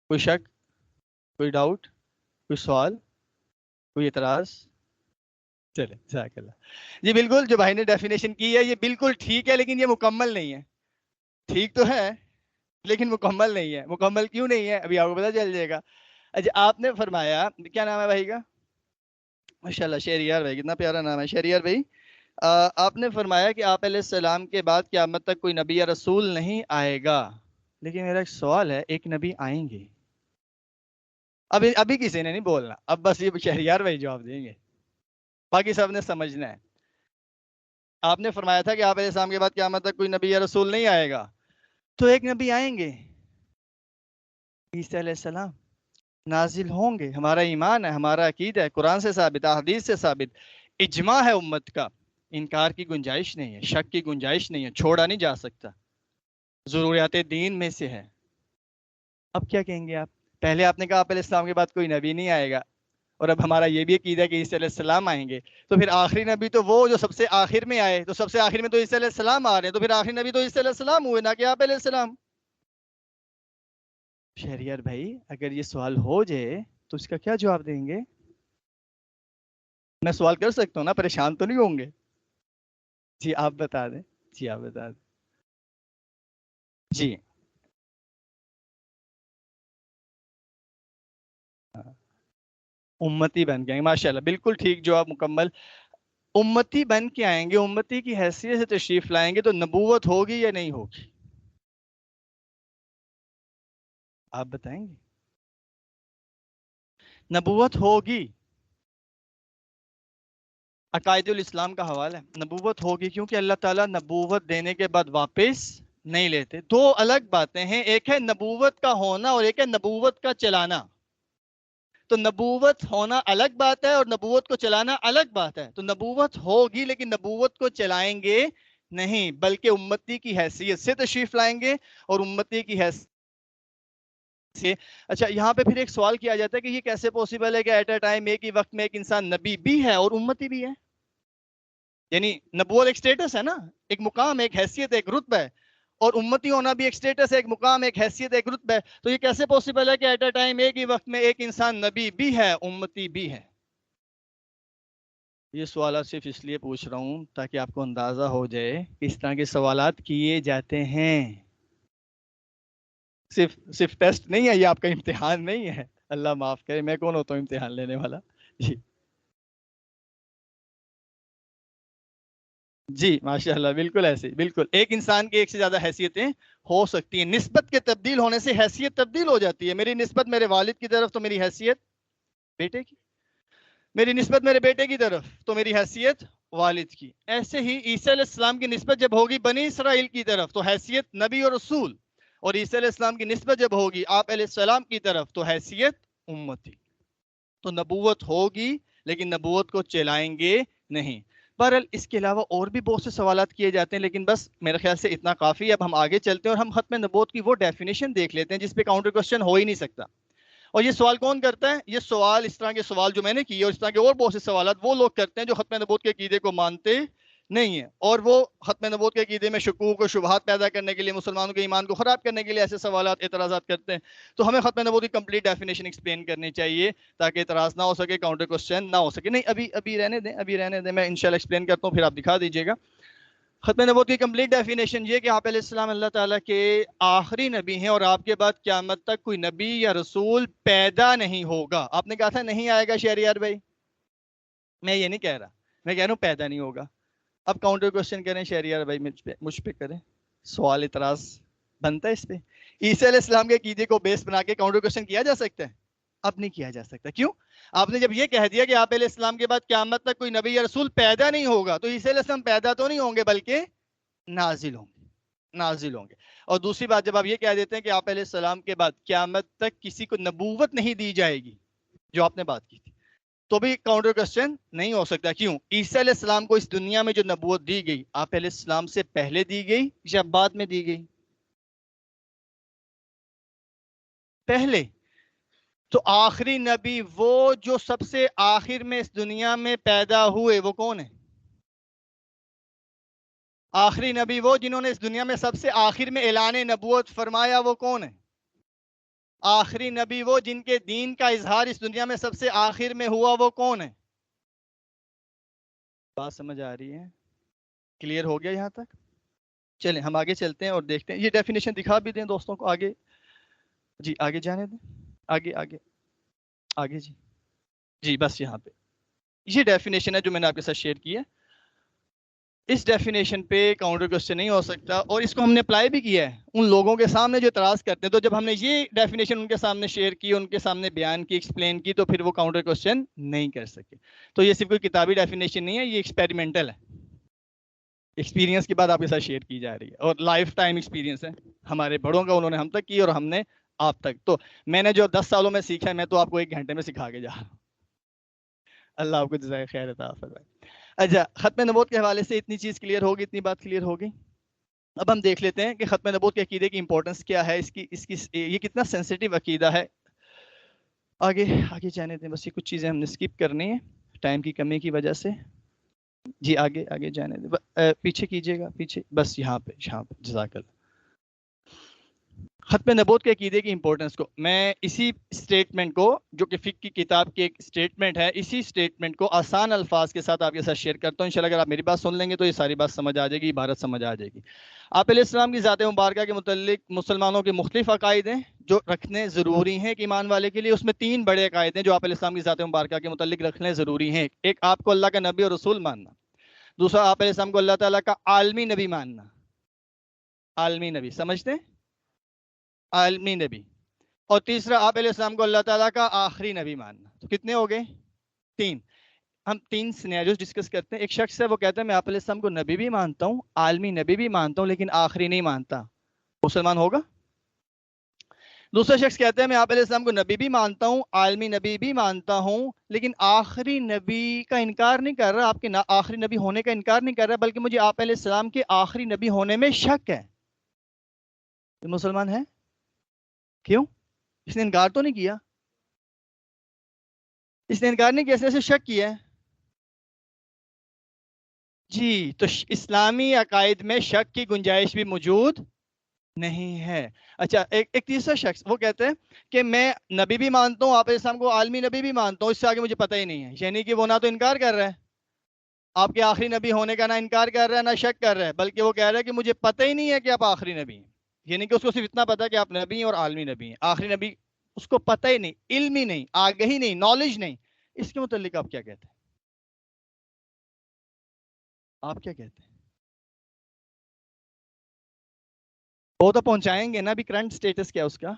کوئی شک، کوئی ڈاؤٹ، کوئی سوال، کوئی اعتراض؟ چلے جزاک اللہ. جی بالکل جو بھائی نے ڈیفینیشن کی ہے یہ بالکل ٹھیک ہے، لیکن یہ مکمل نہیں ہے. ٹھیک تو ہے لیکن مکمل نہیں ہے. مکمل کیوں نہیں ہے ابھی آپ کو پتہ چل جائے گا. اچھا آپ نے فرمایا، کیا نام ہے بھائی کا؟ ماشاءاللہ شہریار بھائی، کتنا پیارا نام ہے شہریار بھائی. آپ نے فرمایا کہ آپ علیہ السلام کے بعد قیامت تک کوئی نبی یا رسول نہیں آئے گا. لیکن میرا ایک سوال ہے، ایک نبی آئیں گے. ابھی کسی نے نہیں بولنا، اب بس یہ شہریار بھائی جواب دیں گے، باقی سب نے سمجھنا ہے. آپ نے فرمایا تھا کہ آپ علیہ السلام کے بعد قیامت تک کوئی نبی یا رسول نہیں آئے گا، تو ایک نبی آئیں گے، عیسیٰ علیہ السلام نازل ہوں گے. ہمارا ایمان ہے، ہمارا عقیدہ ہے، قرآن سے ثابت، حدیث سے ثابت، اجماع ہے امت کا. انکار کی گنجائش نہیں ہے، شک کی گنجائش نہیں ہے، چھوڑا نہیں جا سکتا، ضروریات دین میں سے ہے. اب کیا کہیں گے آپ؟ پہلے آپ نے کہا آپ علیہ السلام کے بعد کوئی نبی نہیں آئے گا، اور اب ہمارا یہ بھی عقیدہ ہے کہ عیسیٰ علیہ السلام آئیں گے. تو پھر آخری نبی تو وہ جو سب سے آخر میں آئے، تو سب سے آخر میں تو عیسیٰ علیہ السلام آ رہے ہیں، تو پھر آخری نبی تو عیسیٰ علیہ السلام ہوئے، نہ کہ آپ علیہ السلام. شہریار بھائی اگر یہ سوال ہو جائے تو اس کا کیا جواب دیں گے؟ میں سوال کر سکتا ہوں نا، پریشان تو نہیں ہوں گے؟ جی آپ بتا دیں. جی آپ بتا دیں. جی امتی بن کے آئیں گے، ماشاءاللہ بالکل ٹھیک جواب، مکمل. امتی بن کے آئیں گے، امتی کی حیثیت سے تشریف لائیں گے، تو نبوت ہوگی یا نہیں ہوگی؟ آپ بتائیں گے. نبوت ہوگی. عقائد الاسلام کا حوالہ ہے، نبوت ہوگی، کیونکہ اللہ تعالیٰ نبوت دینے کے بعد واپس نہیں لیتے. دو الگ باتیں ہیں، ایک ہے نبوت کا ہونا اور ایک ہے نبوت کا چلانا. تو نبوت ہونا الگ بات ہے اور نبوت کو چلانا الگ بات ہے. تو نبوت ہوگی لیکن نبوت کو چلائیں گے نہیں، بلکہ امتی کی حیثیت سے تشریف لائیں گے اور امتی کی حیثیت سے. اچھا یہاں پہ پھر ایک سوال کیا جاتا ہے کہ یہ کیسے پوسیبل ہے کہ ایٹ اے ٹائم ایک ہی وقت میں ایک انسان نبی بھی ہے اور امتی بھی ہے؟ یعنی نبوت ایک سٹیٹس ہے نا، ایک مقام، ایک حیثیت، ایک رتبہ ہے، اور امتی ہونا بھی ایک سٹیٹس ہے، ایک مقام، ایک حیثیت، ایک رتبہ ہے. تو یہ کیسے پوسیبل ہے کہ ایٹ اے ٹائم ایک ہی وقت میں ایک انسان نبی بھی ہے، امتی بھی ہے؟ یہ سوالات صرف اس لیے پوچھ رہا ہوں تاکہ آپ کو اندازہ ہو جائے کہ اس طرح کے سوالات کیے جاتے ہیں. صرف ٹیسٹ نہیں ہے، یہ آپ کا امتحان نہیں ہے. اللہ معاف کرے، میں کون ہوتا ہوں امتحان لینے والا؟ جی جی ماشاء اللہ بالکل ایسے، بالکل ایک انسان کی ایک سے زیادہ حیثیتیں ہو سکتی ہیں. نسبت کے تبدیل ہونے سے حیثیت تبدیل ہو جاتی ہے. میری نسبت میرے والد کی طرف تو میری حیثیت بیٹے کی، میری نسبت میرے بیٹے کی طرف تو میری حیثیت والد کی. ایسے ہی عیسیٰ علیہ السلام کی نسبت جب ہوگی بنی اسرائیل کی طرف تو حیثیت نبی اور رسول، اور عیسیٰ علیہ السلام کی نسبت جب ہوگی آپ علیہ السلام کی طرف تو حیثیت امتی. تو نبوت ہوگی لیکن نبوت کو چلائیں گے نہیں. بہرحال اس کے علاوہ اور بھی بہت سے سوالات کیے جاتے ہیں، لیکن بس میرے خیال سے اتنا کافی ہے. اب ہم آگے چلتے ہیں اور ہم ختم نبوت کی وہ ڈیفینیشن دیکھ لیتے ہیں جس پہ کاؤنٹر کوسچن ہو ہی نہیں سکتا. اور یہ سوال کون کرتا ہے؟ یہ سوال، اس طرح کے سوال جو میں نے کیے اور اس طرح کے اور بہت سے سوالات وہ لوگ کرتے ہیں جو ختم نبوت کے عقیدے کو مانتے نہیں ہیں، اور وہ ختم نبوت کے عقیدے میں شکوک و شبہات پیدا کرنے کے لیے، مسلمانوں کے ایمان کو خراب کرنے کے لیے ایسے سوالات، اعتراضات کرتے ہیں. تو ہمیں ختم نبوت کی کمپلیٹ ڈیفینیشن ایکسپلین کرنی چاہیے تاکہ اعتراض نہ ہو سکے، کاؤنٹر کوسچن نہ ہو سکے. نہیں ابھی رہنے دیں، میں انشاءاللہ ایکسپلین کرتا ہوں، پھر آپ دکھا دیجیے گا. ختم نبوت کی کمپلیٹ ڈیفینیشن یہ کہ آپ علیہ السلام اللہ تعالیٰ کے آخری نبی ہیں اور آپ کے بعد قیامت تک کوئی نبی یا رسول پیدا نہیں ہوگا. آپ نے کہا تھا نہیں آئے گا شہریار بھائی، میں یہ نہیں کہہ رہا، میں کہہ رہا ہوں پیدا نہیں ہوگا. اب کاؤنٹر کوسچن کریں شہریار بھائی، مجھ پہ کریں سوال، اعتراض بنتا ہے اس پہ؟ عیسیٰ علیہ السلام کے عقیدے کو بیس بنا کے کاؤنٹر کوسچن کیا جا سکتا ہے؟ اب نہیں کیا جا سکتا. کیوں؟ آپ نے جب یہ کہہ دیا کہ آپ علیہ السلام کے بعد قیامت تک کوئی نبی یا رسول پیدا نہیں ہوگا, تو عیسی علیہ السلام پیدا تو نہیں ہوں گے بلکہ نازل ہوں گے, نازل ہوں گے. اور دوسری بات, جب آپ یہ کہہ دیتے ہیں کہ آپ علیہ السلام کے بعد قیامت تک کسی کو نبوت نہیں دی جائے گی, جو آپ نے بات کی تھی, تو بھی کاؤنٹر کوسچن نہیں ہو سکتا. کیوں؟ عیسی علیہ السلام کو اس دنیا میں جو نبوت دی گئی, آپ علیہ السلام سے پہلے دی گئی یا بعد میں دی گئی؟ پہلے. تو آخری نبی وہ جو سب سے آخر میں اس دنیا میں پیدا ہوئے, وہ کون ہے؟ آخری نبی وہ جنہوں نے اس دنیا میں سب سے آخر میں اعلان نبوت فرمایا, وہ کون ہے؟ آخری نبی وہ جن کے دین کا اظہار اس دنیا میں سب سے آخر میں ہوا, وہ کون ہے؟ بات سمجھ آ رہی ہے؟ کلیئر ہو گیا یہاں تک؟ چلیں ہم آگے چلتے ہیں اور دیکھتے ہیں. یہ ڈیفینیشن دکھا بھی دیں دوستوں کو آگے. جی آگے جانے دیں, آگے آگے آگے. جی جی بس یہاں پہ یہ ڈیفینیشن ہے جو میں نے آپ کے ساتھ شیئر کی ہے. اس ڈیفینیشن پہ کاؤنٹر کوسچن نہیں ہو سکتا, اور اس کو ہم نے اپلائی بھی کیا ہے ان لوگوں کے سامنے جو اعتراض کرتے ہیں. تو جب ہم نے یہ ڈیفینیشن ان کے سامنے شیئر کی, ان کے سامنے بیان کی, ایکسپلین کی, تو پھر وہ کاؤنٹر کوسچن نہیں کر سکے. تو یہ صرف کوئی کتابی ڈیفینیشن نہیں ہے, یہ ایکسپیریمنٹل ہے, ایکسپیرینس کی بات آپ کے ساتھ شیئر کی جا رہی ہے, اور لائف ٹائم ایکسپیرینس ہے ہمارے بڑوں کا, انہوں نے ہم تک کی اور ہم نے آپ تک. تو میں نے جو 10 سالوں میں سیکھا ہے, میں تو آپ کو 1 گھنٹے میں سکھا کے جا رہا ہوں. اللہ آپ کو جزائے خیر عطا فرمائے. اچھا, ختم نبوت کے حوالے سے اتنی چیز کلیئر ہوگی, اتنی بات کلیئر ہوگی. اب ہم دیکھ لیتے ہیں کہ ختم نبوت کے عقیدے کی امپورٹنس کیا ہے, اس کی یہ کتنا سینسٹیو عقیدہ ہے. آگے آگے جانے دیں, بس یہ کچھ چیزیں ہم نے اسکپ کرنی ہیں ٹائم کی کمی کی وجہ سے. جی آگے آگے جانے دیں, پیچھے کیجیے گا, پیچھے بس یہاں پہ جزاک اللہ. ختم نبوت کے عقیدے کی امپورٹنس کو میں اسی اسٹیٹمنٹ کو, جو کہ فقہ کی کتاب کی ایک اسٹیٹمنٹ ہے, اسی اسٹیٹمنٹ کو آسان الفاظ کے ساتھ آپ کے ساتھ شیئر کرتا ہوں. انشاءاللہ اگر آپ میری بات سن لیں گے تو یہ ساری بات سمجھ آ جائے گی, عبارت سمجھ آ جائے گی. آپ علیہ السلام کی ذات مبارکہ کے متعلق مسلمانوں کے مختلف عقائد ہیں جو رکھنے ضروری ہیں کہ ایمان والے کے لیے. اس میں 3 بڑے عقائد ہیں جو آپ علیہ السلام کی ذات مبارکہ کے متعلق رکھنے ضروری ہیں. ایک, آپ کو اللہ کا نبی اور رسول ماننا. دوسرا, آپ علیہ السلام کو اللہ تعالیٰ کا عالمی نبی ماننا. عالمی نبی سمجھتے ہیں؟ عالمی نبی. اور تیسرا, آپ علیہ السلام کو اللہ تعالیٰ کا آخری نبی ماننا. تو کتنے ہو گئے؟ 3. ہم 3 سینیریوز ڈسکس کرتے ہیں. ایک شخص ہے, وہ کہتا ہے میں آپ علیہ السلام کو نبی بھی مانتا ہوں, عالمی نبی بھی مانتا ہوں, لیکن آخری نہیں مانتا. مسلمان ہوگا؟ دوسرا شخص کہتا ہے میں آپ علیہ السلام کو نبی بھی مانتا ہوں, عالمی نبی بھی مانتا ہوں, لیکن آخری نبی کا انکار نہیں کر رہا, آپ کے آخری نبی ہونے کا انکار نہیں کر رہا, بلکہ مجھے آپ علیہ السلام کے آخری نبی ہونے میں شک ہے. یہ مسلمان ہے؟ کیوں؟ اس نے انکار تو نہیں کیا, اس نے انکار نہیں کیا, اس نے اسے شک کیا ہے. جی, تو اسلامی عقائد میں شک کی گنجائش بھی موجود نہیں ہے. اچھا, ایک تیسرا شخص وہ کہتے ہیں کہ میں نبی بھی مانتا ہوں, آپ علیہ السلام کو عالمی نبی بھی مانتا ہوں, اس سے آگے مجھے پتہ ہی نہیں ہے. یعنی کہ وہ نہ تو انکار کر رہا ہے آپ کے آخری نبی ہونے کا, نہ انکار کر رہا ہے, نہ شک کر رہا ہے, بلکہ وہ کہہ رہا ہے کہ مجھے پتہ ہی نہیں ہے کہ آپ آخری نبی ہیں. یعنی کہ اس کو صرف اتنا پتا ہے کہ آپ نبی ہیں اور عالمی نبی ہیں. آخری نبی اس کو پتہ ہی نہیں, علم ہی نہیں, آگہی نہیں, نالج نہیں. اس کے متعلق آپ کیا کہتے ہیں؟ آپ کیا کہتے ہیں؟ وہ تو پہنچائیں گے نا, ابھی کرنٹ سٹیٹس کیا اس کا,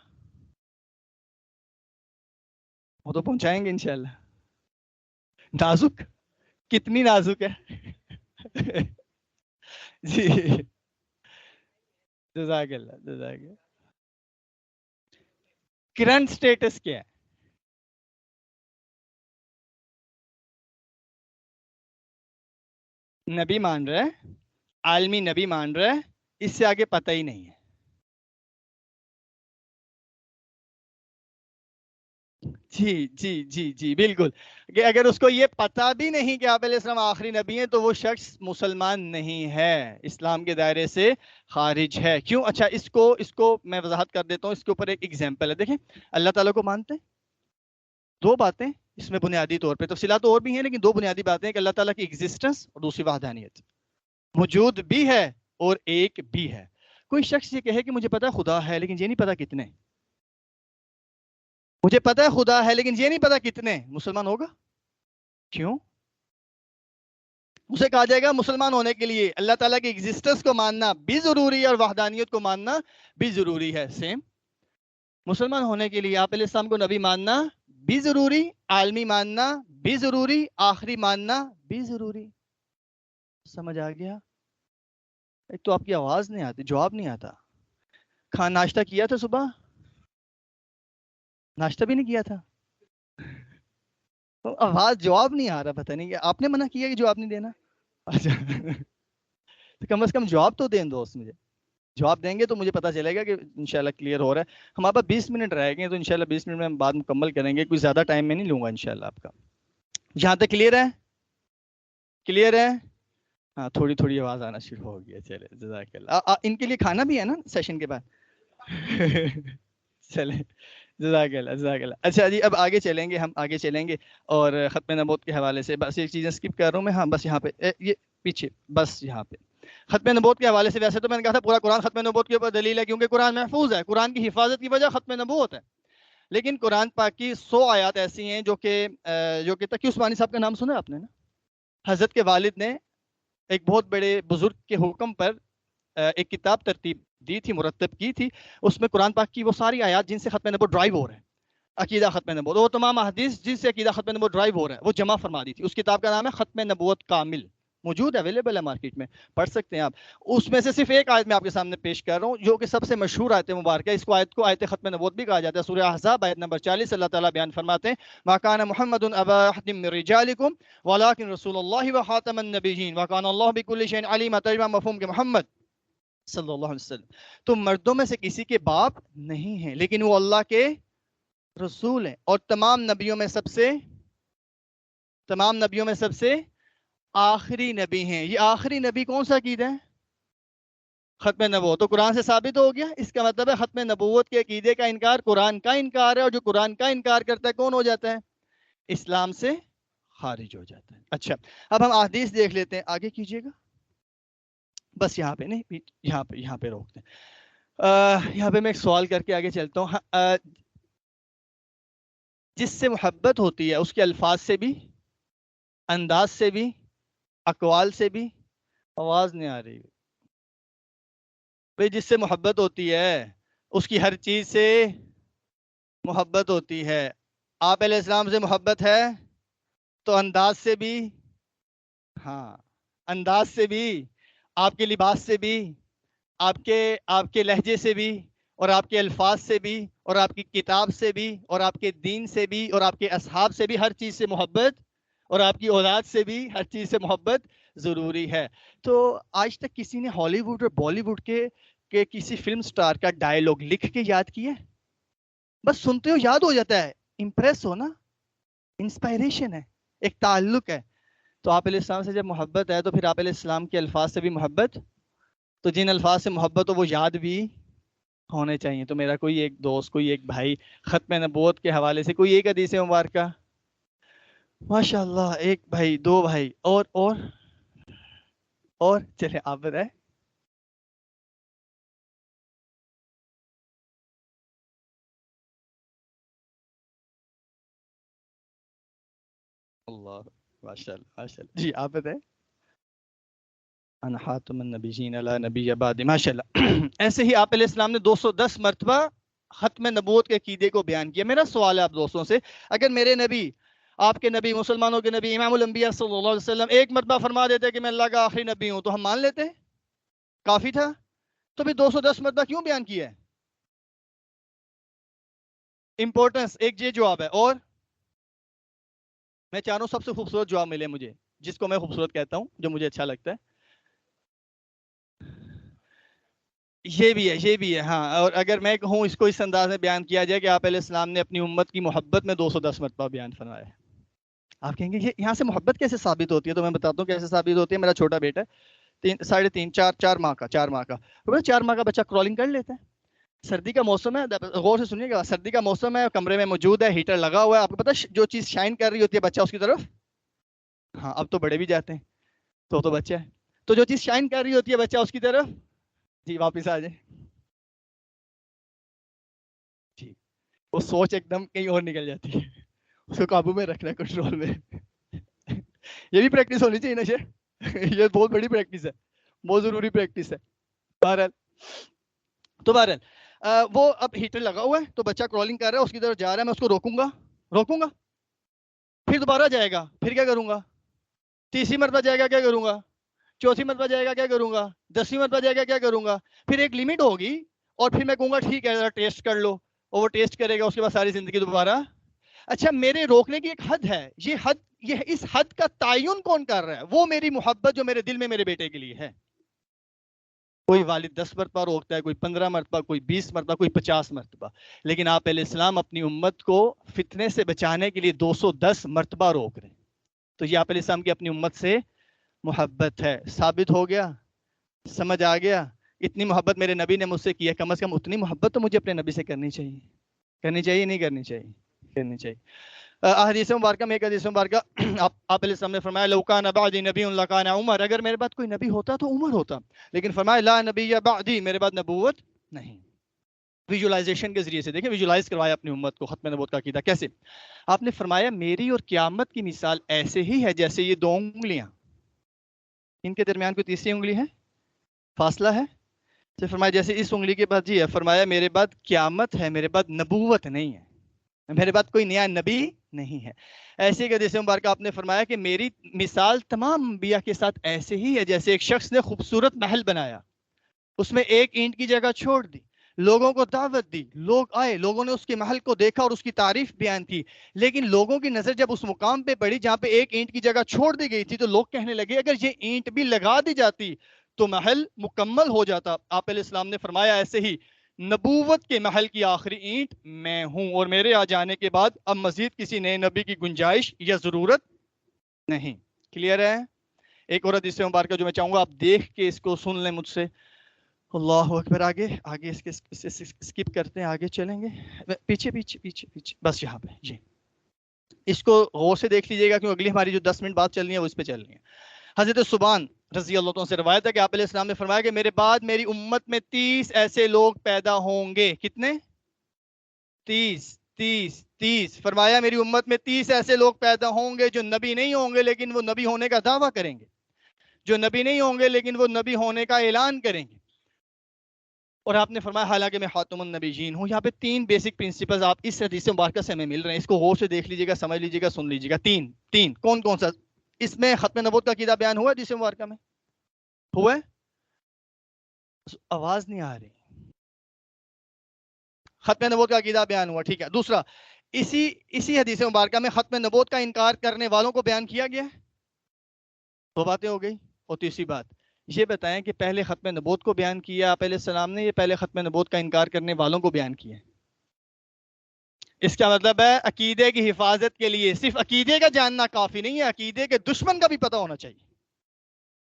وہ تو پہنچائیں گے انشاءاللہ. نازک, کتنی نازک ہے؟ جی جزاک اللہ, جزاک اللہ. کرنٹ سٹیٹس کیا ہے؟ نبی مان رہا ہے, عالمی نبی مان رہا ہے, اس سے آگے پتہ ہی نہیں ہے. جی جی جی جی بالکل, کہ اگر اس کو یہ پتہ بھی نہیں کہ آپ علیہ السلام آخری نبی ہیں, تو وہ شخص مسلمان نہیں ہے, اسلام کے دائرے سے خارج ہے. کیوں؟ اچھا, اس کو میں وضاحت کر دیتا ہوں. اس کے اوپر ایک ایگزامپل ہے. دیکھیں, اللہ تعالیٰ کو مانتے ہیں, 2 باتیں اس میں بنیادی طور پہ, تفصیلات اور بھی ہیں, لیکن 2 بنیادی باتیں ہیں کہ اللہ تعالیٰ کی ایگزسٹنس اور دوسری وحدانیت, موجود بھی ہے اور ایک بھی ہے. کوئی شخص یہ کہے کہ مجھے پتا خدا ہے لیکن یہ نہیں پتا کتنے, مجھے پتا ہے خدا ہے لیکن یہ نہیں پتا کتنے, مسلمان ہوگا؟ کیوں؟ اسے کہا جائے گا مسلمان ہونے کے لیے اللہ تعالیٰ کی ایگزسٹنس کو ماننا بھی ضروری ہے اور وحدانیت کو ماننا بھی ضروری ہے. سیم مسلمان ہونے کے لیے آپ علیہ السلام کو نبی ماننا بھی ضروری، عالمی ماننا بھی ضروری، آخری ماننا بھی ضروری. سمجھ آ گیا؟ ایک تو آپ کی آواز نہیں آتی، جواب نہیں آتا. ناشتہ کیا تھا صبح؟ ناشتہ بھی نہیں کیا تھا؟ آواز جواب نہیں آ رہا، پتہ نہیں آپ نے منع کیا کہ جواب نہیں دینا. اچھا تو کم از کم جواب تو دیں دوست. مجھے جواب دیں گے تو مجھے پتا چلے گا کہ انشاءاللہ کلیئر ہو رہا ہے. ہمارے پاس 20 منٹ رہ گئے تو انشاءاللہ 20 منٹ میں ہم بعد مکمل کریں گے. کوئی زیادہ ٹائم میں نہیں لوں گا انشاءاللہ آپ کا. یہاں تک کلیئر ہے؟ کلیئر ہے؟ ہاں تھوڑی تھوڑی آواز آنا شروع ہو گئی ہے. چلے جزاک اللہ. ان کے لیے کھانا بھی ہے نا سیشن کے بعد؟ چلے جزاک اللہ جزاک اللہ. اچھا جی اب آگے چلیں گے، ہم آگے چلیں گے اور ختم نبوت کے حوالے سے بس ایک چیزیں اسکپ کر رہا ہوں میں. ہاں بس یہاں پہ یہ پیچھے بس یہاں پہ ختم نبوت کے حوالے سے. ویسے تو میں نے کہا تھا پورا قرآن ختم نبوت کے اوپر دلیل ہے کیونکہ قرآن محفوظ ہے. قرآن کی حفاظت کی وجہ ختم نبوت ہے. لیکن قرآن پاک کی 100 آیات ایسی ہیں جو کہ تقی عثمانی صاحب کا نام سنا آپ نے نا؟ حضرت کے والد نے ایک بہت بڑے بزرگ کے حکم پر ایک کتاب ترتیب دی تھی، مرتب کی تھی. اس میں قرآن پاک کی وہ ساری آیات جن سے ختم نبوت ڈرائیو ہو رہا ہے، عقیدہ ختم نبوت، وہ تمام احادیث جن سے عقیدہ ختم نبوت ڈرائیو ہو رہا ہے وہ جمع فرما دی تھی. اس کتاب کا نام ہے ختم نبوت کامل. موجود ہے، اویلیبل ہے مارکیٹ میں، پڑھ سکتے ہیں آپ. اس میں سے صرف ایک آیت میں آپ کے سامنے پیش کر رہا ہوں جو کہ سب سے مشہور آیت مبارکہ ہے. اس کو آیت کو آیت ختم نبوت بھی کہا جاتا ہے. سورہ احزاب آیت نمبر 40 اللہ تعالیٰ بیان فرماتے ہیں ما کان محمد ابا احد من رجالکم ولکن رسول اللہ وخاتم النبیین وکان اللہ بکل شیء علیم. ترجمہ مفہوم کہ محمد صلی اللہ علیہ وسلم تم مردوں میں سے کسی کے باپ نہیں ہیں لیکن وہ اللہ کے رسول ہیں اور تمام نبیوں میں سب سے آخری نبی ہیں. یہ آخری نبی کون سا عقیدہ ہے؟ ختم نبوت. تو قرآن سے ثابت ہو گیا. اس کا مطلب ہے ختم نبوت کے عقیدے کا انکار قرآن کا انکار ہے، اور جو قرآن کا انکار کرتا ہے کون ہو جاتا ہے؟ اسلام سے خارج ہو جاتا ہے. اچھا اب ہم احادیث دیکھ لیتے ہیں. آگے کیجئے گا بس یہاں پہ نہیں، یہاں پہ روکتے ہیں. یہاں پہ میں ایک سوال کر کے آگے چلتا ہوں. جس سے محبت ہوتی ہے اس کے الفاظ سے بھی، انداز سے بھی، اقوال سے بھی. آواز نہیں آ رہی بھئی. جس سے محبت ہوتی ہے اس کی ہر چیز سے محبت ہوتی ہے. آپ علیہ السلام سے محبت ہے تو انداز سے بھی، ہاں انداز سے بھی، آپ کے لباس سے بھی، آپ کے لہجے سے بھی، اور آپ کے الفاظ سے بھی، اور آپ کی کتاب سے بھی، اور آپ کے دین سے بھی، اور آپ کے اصحاب سے بھی، ہر چیز سے محبت، اور آپ کی اولاد سے بھی ہر چیز سے محبت ضروری ہے. تو آج تک کسی نے ہالی ووڈ اور بالی ووڈ کے کسی فلم سٹار کا ڈائلوگ لکھ کے یاد کیا؟ بس سنتے ہو یاد ہو جاتا ہے. امپریس ہو نا، انسپائریشن ہے، ایک تعلق ہے. تو آپ علیہ السلام سے جب محبت ہے تو پھر آپ علیہ السلام کے الفاظ سے بھی محبت. تو جن الفاظ سے محبت ہو وہ یاد بھی ہونے چاہیے. تو میرا کوئی ایک دوست، کوئی ایک بھائی ختم نبوت کے حوالے سے کوئی ایک حدیث مبارکہ. ماشاءاللہ ایک بھائی، دو بھائی، اور چلے آپ بتائیں. اللہ ماشاءاللہ ماشاءاللہ. جی آپ بتائیں. انا خاتم النبیین لا نبی بعد. ماشاءاللہ. ایسے ہی آپ علیہ السلام نے 210 مرتبہ ختم نبوت کے عقیدے کو بیان کیا. میرا سوال ہے آپ دوستوں سے، اگر میرے نبی، آپ کے نبی، مسلمانوں کے نبی امام الانبیاء صلی اللہ علیہ وسلم ایک مرتبہ فرما دیتے کہ میں اللہ کا آخری نبی ہوں تو ہم مان لیتے؟ کافی تھا. تو پھر 210 مرتبہ کیوں بیان کیا ہے؟ امپورٹنس ایک یہ جواب ہے. اور میں چاہ رہا ہوں سب سے خوبصورت جواب ملے مجھے، جس کو میں خوبصورت کہتا ہوں، جو مجھے اچھا لگتا ہے. یہ بھی ہے ہاں. اور اگر میں کہوں اس کو اس انداز میں بیان کیا جائے کہ آپ علیہ السلام نے اپنی امت کی محبت میں 210 مرتبہ بیان فرمایا ہے. آپ کہیں گے یہ یہاں سے محبت کیسے ثابت ہوتی ہے؟ تو میں بتاتا ہوں کیسے ثابت ہوتی ہے. میرا چھوٹا بیٹا ہے، 4 ماہ کا 4 ماہ کا بچہ کرالنگ کر لیتا ہے. سردی کا موسم ہے، غور سے سنیے گا، سردی کا موسم ہے، کمرے میں موجود ہے، ہیٹر لگا ہوا ہے. آپ کو پتا جو چیز شائن کر رہی ہوتی ہے بچہ اس کی طرف، ہاں اب تو بڑے بھی جاتے ہیں تو بچہ ہے، تو جو چیز شائن کر رہی ہوتی ہے بچہ اس کی طرف. جی واپس آ جائیں. ٹھیک. وہ سوچ ایک دم کہیں اور نکل جاتی ہے. اس کو قابو میں رکھنا ہے، کنٹرول میں. یہ بھی پریکٹس ہونی چاہیے نا شیر. یہ بہت بڑی پریکٹس ہے، بہت ضروری پریکٹس ہے. بہرحال وہ اب ہیٹر لگا ہوا ہے تو بچہ کرالنگ کر رہا ہے، اس کی طرف جا رہا ہے، میں اس کو روکوں گا روکوں گا؟ پھر دوبارہ جائے گا، پھر کیا کروں گا؟ تیسری مرتبہ جائے گا، کیا کروں گا؟ چوتھی مرتبہ جائے گا، کیا کروں گا؟ 10ویں مرتبہ جائے گا، کیا کروں گا؟ پھر ایک لمٹ ہوگی اور پھر میں کہوں گا ٹھیک ہے ذرا ٹیسٹ کر لو، اور وہ ٹیسٹ کرے گا، اس کے بعد ساری زندگی دوبارہ۔ اچھا میرے روکنے کی ایک حد ہے، یہ اس حد کا تعین کون کر رہا ہے؟ وہ میری محبت جو میرے دل میں میرے بیٹے کے لیے ہے۔ کوئی والد 10 مرتبہ روکتا ہے، کوئی 15 مرتبہ، کوئی 20 مرتبہ، کوئی 50 مرتبہ، لیکن آپ علیہ السلام اپنی امت کو فتنے سے بچانے کے لیے 210 مرتبہ روک رہے ہیں۔ تو یہ آپ علیہ السلام کی اپنی امت سے محبت ہے۔ ثابت ہو گیا؟ سمجھ آ گیا؟ اتنی محبت میرے نبی نے مجھ سے کی ہے، کم از کم اتنی محبت تو مجھے اپنے نبی سے کرنی چاہیے۔ کرنی چاہیے نہیں کرنی چاہیے؟ کرنی چاہیے۔ حدیث مبارکہ میں ایک حدیث مبارکہ آپ علیہ السلام نے فرمایا لو کان بعدی نبی لکان عمر، اگر میرے بعد کوئی نبی ہوتا تو عمر ہوتا، لیکن فرمایا لا نبی بعدی، میرے بعد نبوت نہیں۔ ویژولائزیشن کے ذریعے سے دیکھیں، ویژولائز کروایا اپنی امت کو ختم نبوت کا عقیدہ کیسے؟ آپ نے فرمایا میری اور قیامت کی مثال ایسے ہی ہے جیسے یہ 2 انگلیاں، ان کے درمیان کوئی تیسری انگلی ہے؟ فاصلہ ہے؟ تو فرمایا جیسے اس انگلی کے بعد جی ہے، فرمایا میرے بعد قیامت ہے، میرے بعد نبوت نہیں ہے، میرے بعد کوئی نیا نبی نہیں ہے۔ ایسے کہ جیسے مبارکہ آپ نے فرمایا کہ میری مثال تمام انبیاء کے ساتھ ایسے ہی ہے جیسے ایک شخص نے خوبصورت محل بنایا، اس میں ایک اینٹ کی جگہ چھوڑ دی، لوگوں کو دعوت دی، لوگ آئے، لوگوں نے اس کے محل کو دیکھا اور اس کی تعریف بیان کی، لیکن لوگوں کی نظر جب اس مقام پہ پڑی جہاں پہ ایک اینٹ کی جگہ چھوڑ دی گئی تھی تو لوگ کہنے لگے اگر یہ اینٹ بھی لگا دی جاتی تو محل مکمل ہو جاتا۔ آپ علیہ السلام نے فرمایا ایسے ہی نبوت کے محل کی آخری اینٹ میں ہوں، اور میرے آ جانے کے بعد اب مزید کسی نئے نبی کی گنجائش یا ضرورت نہیں۔ کلیئر ہے؟ ایک اور حدیث مبارکہ جو میں چاہوں گا آپ دیکھ کے اس کو سن لیں مجھ سے۔ اللہ اکبر۔ آگے اس کے اسکپ کرتے ہیں، آگے چلیں گے، پیچھے پیچھے پیچھے پیچھے، بس یہاں پہ جی۔ اس کو غور سے دیکھ لیجیے گا کیوں اگلی ہماری جو 10 منٹ بات چلنی ہے وہ اس پہ چلنی ہے۔ حضرت سبحان رضی اللہ عنہ سے روایت ہے کہ آپ علیہ السلام نے فرمایا کہ میرے بعد میری امت میں 30 ایسے لوگ پیدا ہوں گے۔ کتنے؟ 30 فرمایا میری امت میں 30 ایسے لوگ پیدا ہوں گے جو نبی نہیں ہوں گے لیکن وہ نبی ہونے کا دعویٰ کریں گے، جو نبی نہیں ہوں گے لیکن وہ نبی ہونے کا اعلان کریں گے۔ اور آپ نے فرمایا حالانکہ میں خاتم النبیین ہوں۔ یہاں پہ 3 بیسک پرنسپلز آپ اس حدیث مبارکہ سے ہمیں مل رہے ہیں، اس کو غور سے دیکھ لیجیے گا، سمجھ لیجیے گا، سن لیجیے گا۔ تین کون سا؟ اس میں ختم نبوت کا عقیدہ بیان ہوا حدیث مبارکہ میں؟ ہوا ہے؟ آواز نہیں آ رہی۔ ختم نبوت کا عقیدہ بیان ہوا، ٹھیک ہے۔ دوسرا، اسی حدیث مبارکہ میں ختم نبوت کا انکار کرنے والوں کو بیان کیا گیا ہے۔ 2 باتیں ہو گئی۔ اور تیسری بات یہ بتائیں کہ پہلے ختم نبوت کو بیان کیا آپ علیہ السلام نے، یہ پہلے ختم نبوت کا انکار کرنے والوں کو بیان کیا؟ اس کا مطلب ہے عقیدے کی حفاظت کے لیے صرف عقیدے کا جاننا کافی نہیں ہے، عقیدے کے دشمن کا بھی پتہ ہونا چاہیے۔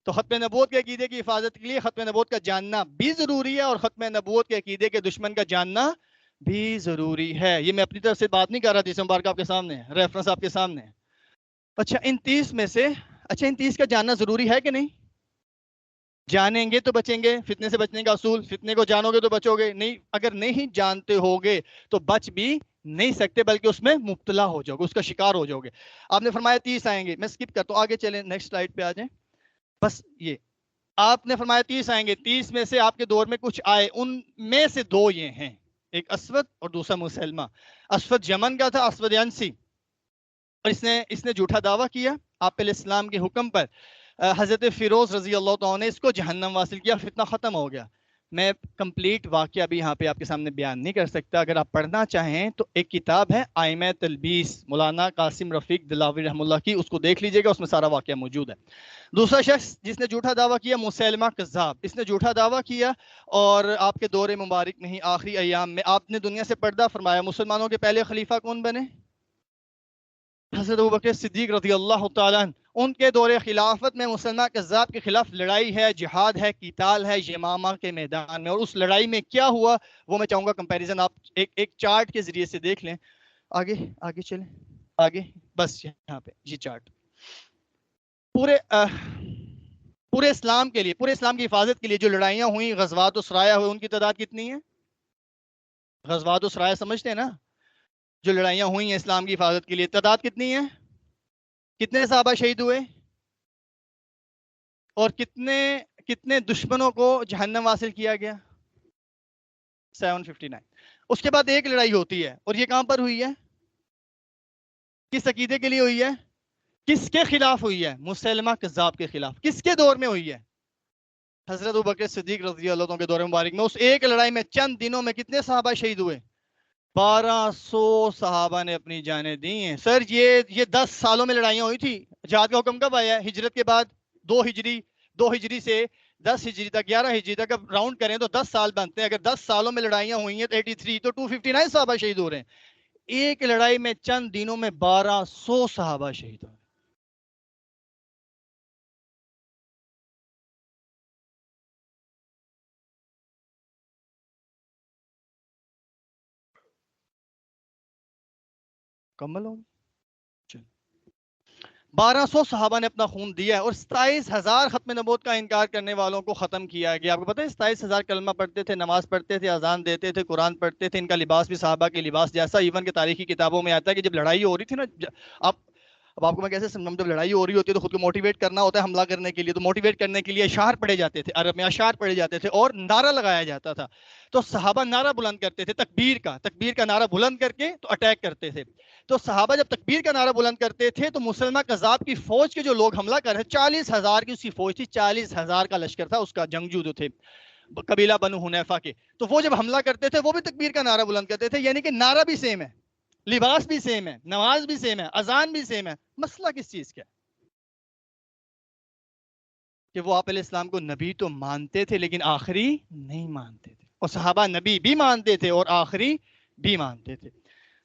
تو ختم نبوت کے عقیدے کی حفاظت کے لیے ختم نبوت کا جاننا بھی ضروری ہے، اور ختم نبوت کے عقیدے کے دشمن کا جاننا بھی ضروری ہے۔ یہ میں اپنی طرف سے بات نہیں کر رہا، حدیث مبارکہ آپ کے سامنے ہے، ریفرنس آپ کے سامنے ہے۔ اچھا ان 30 میں سے ان 30 کا جاننا ضروری ہے کہ نہیں؟ جانیں گے تو بچیں گے، فتنے سے بچنے کا اصول، فتنے کو جانو گے تو بچو گے، نہیں اگر نہیں جانتے ہوگے تو بچ بھی نہیں سکتے بلکہ اس میں مبتلا ہو جاؤ گے، اس کا شکار ہو جاؤ گے۔ آپ نے فرمایا 30 آئیں گے، میں سکپ کرتا ہوں، آگے چلیں، نیکسٹ سلائیڈ پہ آ جائیں۔ بس یہ آپ نے فرمایا 30 آئیں گے، 30 میں سے آپ کے دور میں کچھ آئے، ان میں سے 2 یہ ہیں، ایک اسود اور دوسرا مسلمہ۔ اسود یمن کا تھا، اسود ینسی، اور اس نے جھوٹا دعویٰ کیا آپ علیہ السلام کے حکم پر۔ حضرت فیروز رضی اللہ عنہ نے اس کو جہنم واصل کیا، فتنہ ختم ہو گیا۔ میں کمپلیٹ واقعہ بھی یہاں پہ آپ کے سامنے بیان نہیں کر سکتا، اگر آپ پڑھنا چاہیں تو ایک کتاب ہے آئمہ تلبیس، مولانا قاسم رفیق دلاوری رحمہ اللہ کی، اس کو دیکھ لیجئے گا، اس میں سارا واقعہ موجود ہے۔ دوسرا شخص جس نے جھوٹا دعویٰ کیا مسیلمہ کذاب، اس نے جھوٹا دعویٰ کیا اور آپ کے دور مبارک میں ہی آخری ایام میں آپ نے دنیا سے پردہ فرمایا۔ مسلمانوں کے پہلے خلیفہ کون بنے؟ حضرت ابوبکر صدیق رضی اللہ تعالیٰ عنہ۔ ان کے دور خلافت میں مسلمہ کذاب کے خلاف لڑائی ہے، جہاد ہے، قتال ہے یمامہ کے میدان میں، اور اس لڑائی میں کیا ہوا وہ میں چاہوں گا کمپیریزن آپ ایک چارٹ کے ذریعے سے دیکھ لیں۔ آگے چلیں، آگے بس یہاں پہ یہ چارٹ پورے اسلام کے لیے، پورے اسلام کی حفاظت کے لیے جو لڑائیاں ہوئیں، غزوات و سرایہ ہوئے، ان کی تعداد کتنی ہے؟ غزوات و سرایہ سمجھتے ہیں نا، جو لڑائیاں ہوئی ہیں اسلام کی حفاظت کے لیے، تعداد کتنی ہے؟ کتنے صحابہ شہید ہوئے اور کتنے دشمنوں کو جہنم واصل کیا گیا؟ 759۔ اس کے بعد ایک لڑائی ہوتی ہے، اور یہ کہاں پر ہوئی ہے؟ کس عقیدے کے لیے ہوئی ہے؟ کس کے خلاف ہوئی ہے؟ مسلمہ کذاب کے خلاف. کس کے دور میں ہوئی ہے؟ حضرت ابوبکر صدیق رضی اللہ عنہ کے دور مبارک میں. اس ایک لڑائی میں چند دنوں میں کتنے صحابہ شہید ہوئے؟ 1200 صحابہ نے اپنی جانیں دی ہیں. سر یہ 10 سالوں میں لڑائیاں ہوئی تھی. جہاد کا حکم کب آیا ہے؟ ہجرت کے بعد 2 ہجری سے 10 ہجری تک 11 ہجری تک اب راؤنڈ کریں تو 10 سال بنتے ہیں. اگر 10 سالوں میں لڑائیاں ہوئی ہیں تو 83 تو 259 صحابہ شہید ہو رہے ہیں. ایک لڑائی میں چند دنوں میں 1200 صحابہ شہید ہو رہے ہیں. کمل ہوں 1200 صحابہ نے اپنا خون دیا ہے اور 27,000 ختم نبوت کا انکار کرنے والوں کو ختم کیا گیا. آپ کو پتہ ہے 27,000 کلمہ پڑھتے تھے, نماز پڑھتے تھے, اذان دیتے تھے, قرآن پڑھتے تھے. ان کا لباس بھی صحابہ کے لباس جیسا. ایون کہ تاریخی کتابوں میں آتا ہے کہ جب لڑائی ہو رہی تھی نا, اب آپ کو میں کیسے سمجھاؤں, جب لڑائی ہو رہی ہوتی ہے تو خود کو موٹیویٹ کرنا ہوتا ہے حملہ کرنے کے لیے, تو موٹیویٹ کرنے کے لیے اشعار پڑھے جاتے تھے, عرب میں اشعار پڑھے جاتے تھے اور نعرہ لگایا جاتا تھا. تو صحابہ نعرہ بلند کرتے تھے تکبیر کا نعرہ بلند کر کے تو اٹیک کرتے تھے. تو صحابہ جب تکبیر کا نعرہ بلند کرتے تھے تو مسلمہ کذاب کی فوج کے جو لوگ حملہ کر رہے, 40,000 کی اس کی فوج تھی, 40,000 کا لشکر تھا اس کا, جنگجو جو تھے قبیلہ بنو حنیفہ کے. تو وہ جب حملہ کرتے تھے وہ بھی تکبیر کا نعرہ بلند کرتے تھے. یعنی کہ نعرہ بھی سیم ہے, لباس بھی سیم ہے, نماز بھی سیم ہے, اذان بھی سیم ہے. مسئلہ کس چیز کا ہے؟ کہ وہ آپ علیہ السلام کو نبی تو مانتے تھے لیکن آخری نہیں مانتے تھے, اور صحابہ نبی بھی مانتے تھے اور آخری بھی مانتے تھے.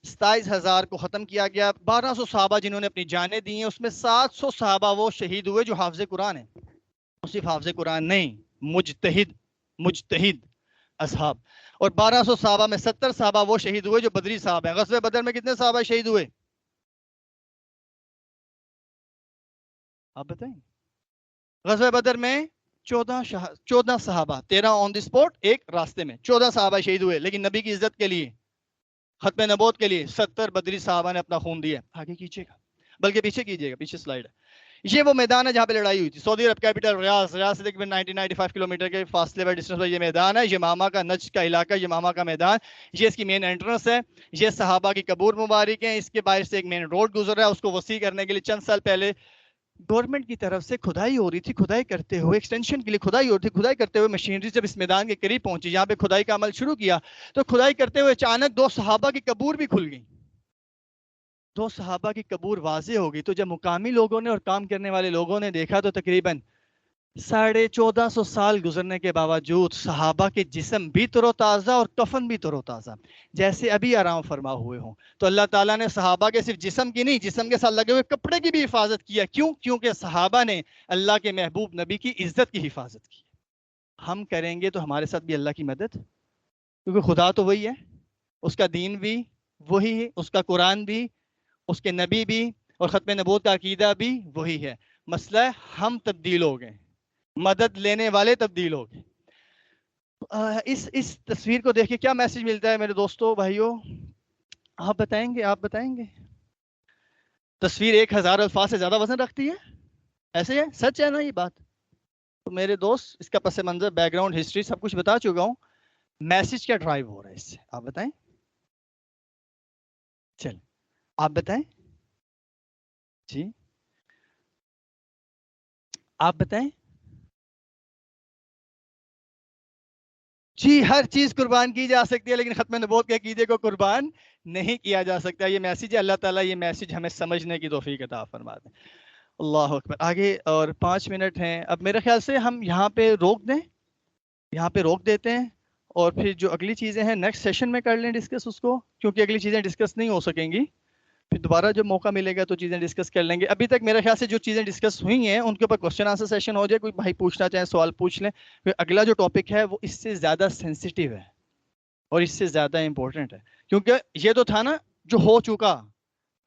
27,000 کو ختم کیا گیا. 1200 صحابہ جنہوں نے اپنی جانیں دی ہیں, اس میں 700 صحابہ وہ شہید ہوئے جو حافظ قرآن ہیں. صرف حافظ قرآن نہیں, مجتہد اصحاب. اور 1200 صحابہ میں 70 صحابہ وہ شہید ہوئے جو بدری صحابہ ہیں. غزوہ بدر میں کتنے صحابہ شہید ہوئے آپ بتائیں؟ غزوہ بدر میں 14 صحابہ, 13 آن دی سپوٹ, ایک راستے میں. 14 صحابہ شہید ہوئے, لیکن نبی کی عزت کے لیے, ختم نبوت کے لیے 70 بدری صحابہ نے اپنا خون دیا. آگے کیجیے گا, بلکہ پیچھے کیجیے گا, پیچھے سلائیڈ ہے. یہ وہ میدان ہے جہاں پہ لڑائی ہوئی تھی. سعودی عرب کیپٹل ریاض سے تقریباً 95 کلومیٹر کے فاصلے پر ڈسٹنس پر یہ میدان ہے. یمامہ کا نجد کا علاقہ, یمامہ کا میدان, یہ اس کی مین انٹرنس ہے. یہ صحابہ کی قبور مبارک ہیں. اس کے باہر سے ایک مین روڈ گزر رہا ہے. اس کو وسیع کرنے کے لیے چند سال پہلے گورنمنٹ کی طرف سے کھدائی ہو رہی تھی. کھدائی کرتے ہوئے ایکسٹینشن کے لیے کھدائی ہو رہی تھی. کھدائی کرتے ہوئے مشینری جب اس میدان کے قریب پہنچی جہاں پہ کھدائی کا عمل شروع کیا, تو کھدائی کرتے ہوئے اچانک 2 صحابہ کی قبور بھی کھل گئی. 2 صحابہ کی قبور واضح ہو گئی. تو جب مقامی لوگوں نے اور کام کرنے والے لوگوں نے دیکھا تو تقریباً 1450 سال گزرنے کے باوجود صحابہ کے جسم بھی تر و تازہ اور کفن بھی تر و تازہ, جیسے ابھی آرام فرما ہوئے ہوں. تو اللہ تعالیٰ نے صحابہ کے صرف جسم کی نہیں, جسم کے ساتھ لگے ہوئے کپڑے کی بھی حفاظت کیا. کیوں؟ کیونکہ صحابہ نے اللہ کے محبوب نبی کی عزت کی حفاظت کی. ہم کریں گے تو ہمارے ساتھ بھی اللہ کی مدد, کیونکہ خدا تو وہی ہے, اس کا دین بھی وہی ہے, اس کا قرآن بھی, اس کے نبی بھی, اور ختم نبوت کا عقیدہ بھی وہی ہے. مسئلہ ہے ہم تبدیل ہو گئے, مدد لینے والے تبدیل ہو گئے. اس تصویر کو دیکھ کے کیا میسج ملتا ہے میرے دوستوں بھائیوں؟ آپ بتائیں گے تصویر 1000 الفاظ سے زیادہ وزن رکھتی ہے, ایسے ہے, سچ ہے نا یہ بات؟ تو میرے دوست اس کا پس منظر, بیک گراؤنڈ, ہسٹری سب کچھ بتا چکا ہوں. میسج کیا ڈرائیو ہو رہا ہے اس سے, آپ بتائیں. چل آپ بتائیں جی, آپ بتائیں جی. ہر چیز قربان کی جا سکتی ہے لیکن ختم نبوت کے عقیدے کو قربان نہیں کیا جا سکتا. یہ میسج ہے, اللہ تعالیٰ یہ میسج ہمیں سمجھنے کی توفیق عطا فرما دیں. اللہ اکبر. آگے اور 5 منٹ ہیں. اب میرے خیال سے ہم یہاں پہ روک دیں, یہاں پہ روک دیتے ہیں, اور پھر جو اگلی چیزیں ہیں نیکسٹ سیشن میں کر لیں ڈسکس اس کو, کیونکہ اگلی چیزیں ڈسکس نہیں ہو سکیں گی. پھر دوبارہ جب موقع ملے گا تو چیزیں ڈسکس کر لیں گے. ابھی تک میرے خیال سے جو چیزیں ڈسکس ہوئی ہیں ان کے اوپر کوسچن آنسر سیشن ہو جائے. کوئی بھائی پوچھنا چاہیں سوال پوچھ لیں. پھر اگلا جو ٹاپک ہے وہ اس سے زیادہ سینسیٹیو ہے اور اس سے زیادہ امپورٹنٹ ہے, کیونکہ یہ تو تھا نا جو ہو چکا,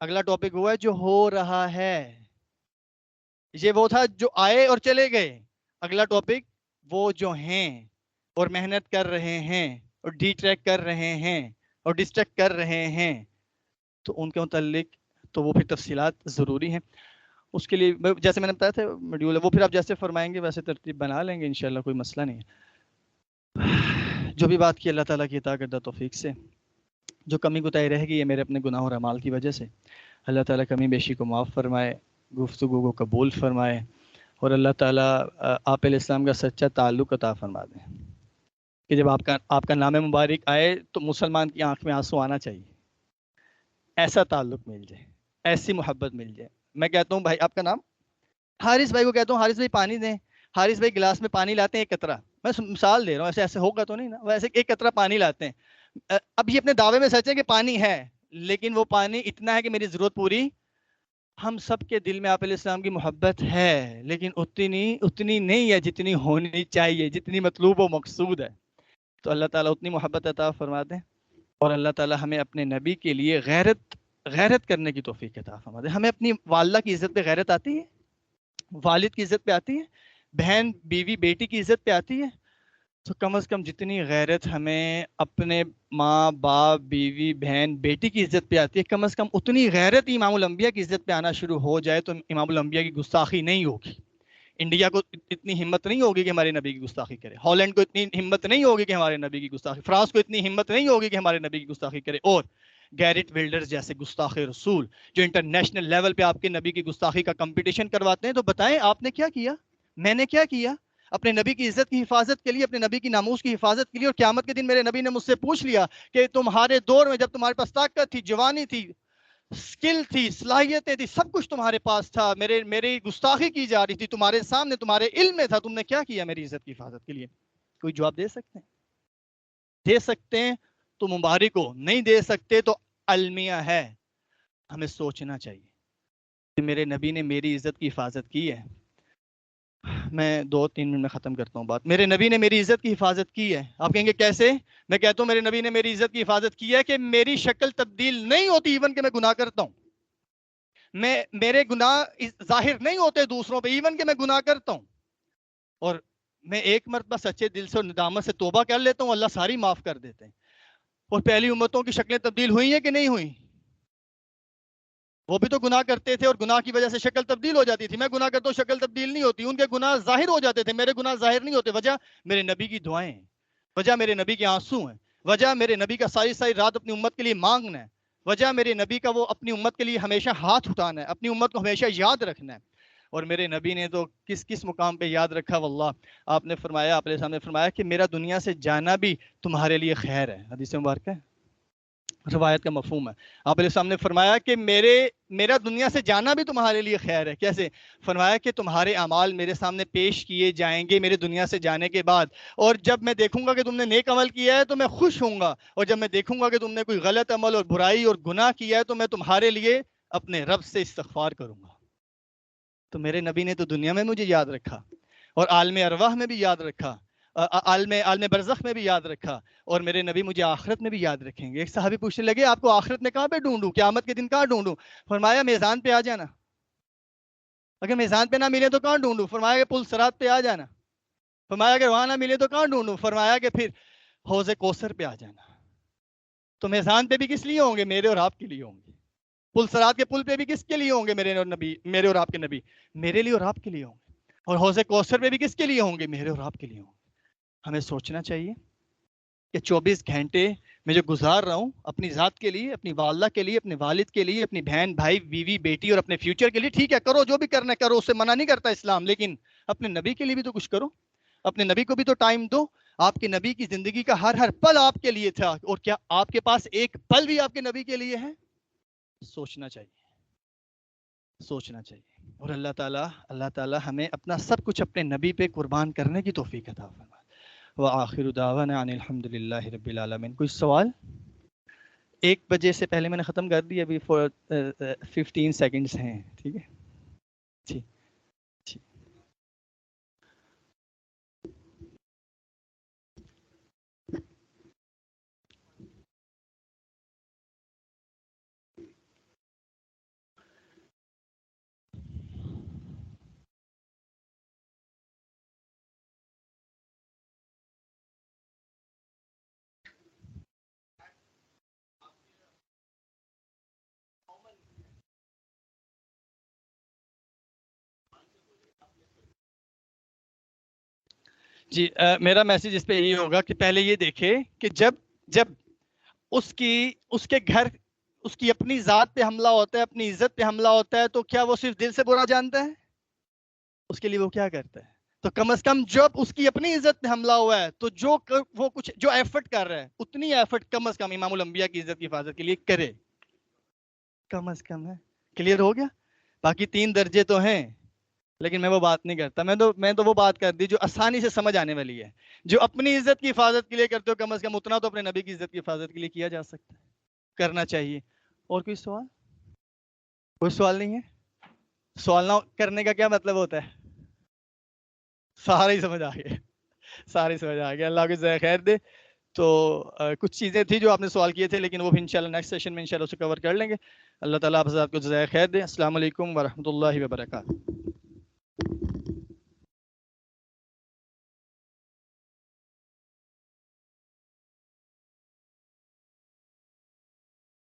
اگلا ٹاپک ہوا ہے جو ہو رہا ہے. یہ وہ تھا جو آئے اور چلے گئے. اگلا ٹاپک وہ جو ہیں اور محنت کر رہے ہیں اور ڈی ٹریک کر رہے ہیں اور ڈسٹریکٹ کر رہے ہیں, تو ان کے متعلق تو وہ پھر تفصیلات ضروری ہیں. اس کے لیے جیسے میں نے بتایا تھا ماڈیول ہے, وہ پھر آپ جیسے فرمائیں گے ویسے ترتیب بنا لیں گے انشاءاللہ, کوئی مسئلہ نہیں ہے. جو بھی بات کی اللہ تعالیٰ کی عطا کردہ توفیق سے, جو کمی کوتاہی رہ گئی ہے میرے اپنے گناہ اور اعمال کی وجہ سے, اللہ تعالیٰ کمی بیشی کو معاف فرمائے، گفتگو کو قبول فرمائے، اور اللہ تعالیٰ آپ علیہ السلام کا سچا تعلق عطا فرما دیں کہ جب آپ کا نام مبارک آئے تو مسلمان کی آنکھ میں آنسو آنا چاہیے، ایسا تعلق مل جائے، ایسی محبت مل جائے۔ میں کہتا ہوں بھائی آپ کا نام، حارث بھائی کو کہتا ہوں حارث بھائی پانی دیں، حارث بھائی گلاس میں پانی لاتے ہیں ایک قطرہ، میں مثال دے رہا ہوں، ایسے ایسے ہوگا تو نہیں نا، ویسے ایک قطرہ پانی لاتے ہیں۔ اب یہ اپنے دعوے میں سچ ہے کہ پانی ہے، لیکن وہ پانی اتنا ہے کہ میری ضرورت پوری، ہم سب کے دل میں آپ علیہ السلام کی محبت ہے لیکن اتنی نہیں ہے جتنی ہونی چاہیے، جتنی مطلوب و مقصود ہے۔ تو اللہ تعالیٰ اتنی محبت عطا فرما دیں، اور اللہ تعالیٰ ہمیں اپنے نبی کے لیے غیرت کرنے کی توفیق عطا فرما دے۔ ہمیں اپنی والدہ کی عزت پہ غیرت آتی ہے، والد کی عزت پہ آتی ہے، بہن بیوی بیٹی کی عزت پہ آتی ہے، تو کم از کم جتنی غیرت ہمیں اپنے ماں باپ بیوی بہن بیٹی کی عزت پہ آتی ہے، کم از کم اتنی غیرت امام الانبیاء کی عزت پہ آنا شروع ہو جائے تو امام الانبیاء کی گستاخی نہیں ہوگی۔ انڈیا کو اتنی ہمت نہیں ہوگی کہ ہمارے نبی کی گستاخی کرے، ہالینڈ کو اتنی ہمت نہیں ہوگی کہ ہمارے نبی کی گستاخی، فرانس کو اتنی ہمت نہیں ہوگی کہ ہمارے نبی کی گستاخی کرے، اور گیرٹ ولڈرز جیسے گستاخ رسول جو انٹرنیشنل لیول پہ آپ کے نبی کی گستاخی کا کمپٹیشن کرواتے ہیں، تو بتائیں آپ نے کیا کیا، میں نے کیا کیا اپنے نبی کی عزت کی حفاظت کے لیے، اپنے نبی کی ناموس کی حفاظت کے لیے؟ اور قیامت کے دن میرے نبی نے مجھ سے پوچھ لیا کہ تمہارے دور میں جب تمہارے پاس طاقت تھی، جوانی تھی، سکل تھی، صلاحیتیں تھی، سب کچھ تمہارے پاس تھا، میری گستاخی کی جا رہی تھی تمہارے سامنے، تمہارے علم میں تھا، تم نے کیا کیا میری عزت کی حفاظت کے لیے؟ کوئی جواب دے سکتے ہیں؟ دے سکتے ہیں تو مبارک ہو، نہیں دے سکتے تو المیہ ہے۔ ہمیں سوچنا چاہیے کہ میرے نبی نے میری عزت کی حفاظت کی ہے۔ میں 2-3 منٹ میں ختم کرتا ہوں بات۔ میرے نبی نے میری عزت کی حفاظت کی ہے۔ آپ کہیں گے کیسے؟ میں کہتا ہوں میرے نبی نے میری عزت کی حفاظت کی ہے کہ میری شکل تبدیل نہیں ہوتی ایون کہ میں گناہ کرتا ہوں، میرے گناہ ظاہر نہیں ہوتے دوسروں پہ ایون کہ میں گناہ کرتا ہوں، اور میں ایک مرتبہ سچے دل سے اور ندامت سے توبہ کر لیتا ہوں، اللہ ساری معاف کر دیتے ہیں۔ اور پہلی امتوں کی شکلیں تبدیل ہوئی ہیں کہ نہیں ہوئی؟ وہ بھی تو گناہ کرتے تھے اور گناہ کی وجہ سے شکل تبدیل ہو جاتی تھی۔ میں گناہ کرتا ہوں شکل تبدیل نہیں ہوتی، ان کے گناہ ظاہر ہو جاتے تھے، میرے گناہ ظاہر نہیں ہوتے۔ وجہ میرے نبی کی دعائیں ہیں، وجہ میرے نبی کے آنسو ہیں، وجہ میرے نبی کا ساری ساری رات اپنی امت کے لیے مانگنا ہے، وجہ میرے نبی کا وہ اپنی امت کے لیے ہمیشہ ہاتھ اٹھانا ہے، اپنی امت کو ہمیشہ یاد رکھنا ہے۔ اور میرے نبی نے تو کس مقام پہ یاد رکھا، واللہ آپ نے فرمایا، آپ نے سامنے فرمایا کہ میرا دنیا سے جانا بھی تمہارے لیے خیر ہے۔ حدیث مبارکہ ہے، روایت کا مفہوم ہے۔ آپ علیہ السلام نے فرمایا کہ میرا دنیا سے جانا بھی تمہارے لیے خیر ہے۔ کیسے؟ فرمایا کہ تمہارے اعمال میرے سامنے پیش کیے جائیں گے میرے دنیا سے جانے کے بعد، اور جب میں دیکھوں گا کہ تم نے نیک عمل کیا ہے تو میں خوش ہوں گا، اور جب میں دیکھوں گا کہ تم نے کوئی غلط عمل اور برائی اور گناہ کیا ہے تو میں تمہارے لیے اپنے رب سے استغفار کروں گا۔ تو میرے نبی نے تو دنیا میں مجھے یاد رکھا، اور عالم ارواح میں بھی یاد رکھا، عالم برزخ میں بھی یاد رکھا، اور میرے نبی مجھے آخرت میں بھی یاد رکھیں گے۔ ایک صحابی پوچھنے لگے آپ کو آخرت میں کہاں پہ ڈھونڈوں، قیامت کے دن کہاں ڈھونڈوں؟ فرمایا میزان پہ آ جانا، اگر میزان پہ نہ ملے تو کہاں ڈھونڈوں؟ فرمایا کہ پل صراط پہ آ جانا۔ فرمایا اگر وہاں نہ ملے تو کہاں ڈھونڈوں؟ فرمایا کہ پھر حوض کوثر پہ آ جانا۔ تو میزان پہ بھی کس لیے ہوں گے؟ میرے اور آپ کے لیے ہوں گے۔ پل صراط کے پل پہ بھی کس کے لیے ہوں گے؟ میرے اور آپ کے نبی، میرے لیے اور آپ کے لیے ہوں گے۔ اور حوض کوثر پہ بھی کس کے لیے ہوں گے؟ میرے اور آپ کے لیے ہوں گے۔ ہمیں سوچنا چاہیے کہ 24 گھنٹے میں جو گزار رہا ہوں اپنی ذات کے لیے، اپنی والدہ کے لیے، اپنے والد کے لیے، اپنی بہن بھائی بیوی بیٹی اور اپنے فیوچر کے لیے، ٹھیک ہے کرو جو بھی کرنا ہے کرو، اس سے منع نہیں کرتا اسلام، لیکن اپنے نبی کے لیے بھی تو کچھ کرو، اپنے نبی کو بھی تو ٹائم دو۔ آپ کے نبی کی زندگی کا ہر پل آپ کے لیے تھا، اور کیا آپ کے پاس ایک پل بھی آپ کے نبی کے لیے ہے؟ سوچنا چاہیے، سوچنا چاہیے۔ اور اللہ تعالیٰ ہمیں اپنا سب کچھ اپنے نبی پہ قربان کرنے کی توفیق عطا فرمائے۔ وآخر دعوانا ان الحمد للہ رب العالمین۔ کوئی سوال؟ 1 بجے سے پہلے میں نے ختم کر دیا، ابھی 15 سیکنڈز ہیں، ٹھیک ہے جی جی۔ جی میرا میسج اس پہ یہ ہوگا کہ پہلے یہ دیکھے کہ جب اس کے گھر اس کی اپنی ذات پہ حملہ ہوتا ہے، اپنی عزت پہ حملہ ہوتا ہے، تو کیا وہ صرف دل سے برا جانتا ہے؟ اس کے لیے وہ کیا کرتا ہے؟ تو کم از کم جب اس کی اپنی عزت پہ حملہ ہوا ہے تو وہ کچھ جو ایفرٹ کر رہا ہے اتنی ایفرٹ کم از کم امام الانبیاء کی عزت کی حفاظت کے لیے کرے، کم از کم ہے. کلیئر ہو گیا؟ باقی 3 درجے تو ہیں لیکن میں وہ بات نہیں کرتا. میں تو وہ بات کر دی جو آسانی سے سمجھ آنے والی ہے. جو اپنی عزت کی حفاظت کے لیے کرتے ہو کم از کم اتنا تو اپنے نبی کی عزت کی حفاظت کے لیے کیا جا سکتا ہے، کرنا چاہیے. اور کوئی سوال؟ کوئی سوال نہیں ہے؟ سوال نہ کرنے کا کیا مطلب ہوتا ہے؟ سارے ہی سمجھ آ گئے، سارے سمجھ آ گئے. اللہ کو جزائے خیر دے. تو کچھ چیزیں تھیں جو آپ نے سوال کیے تھے لیکن وہ بھی انشاءاللہ نیکسٹ سیشن میں انشاءاللہ اسے کور کر لیں گے. اللہ تعالیٰ آپ حضرات کو جزائے خیر دے. السلام علیکم ورحمۃ اللہ وبرکاتہ.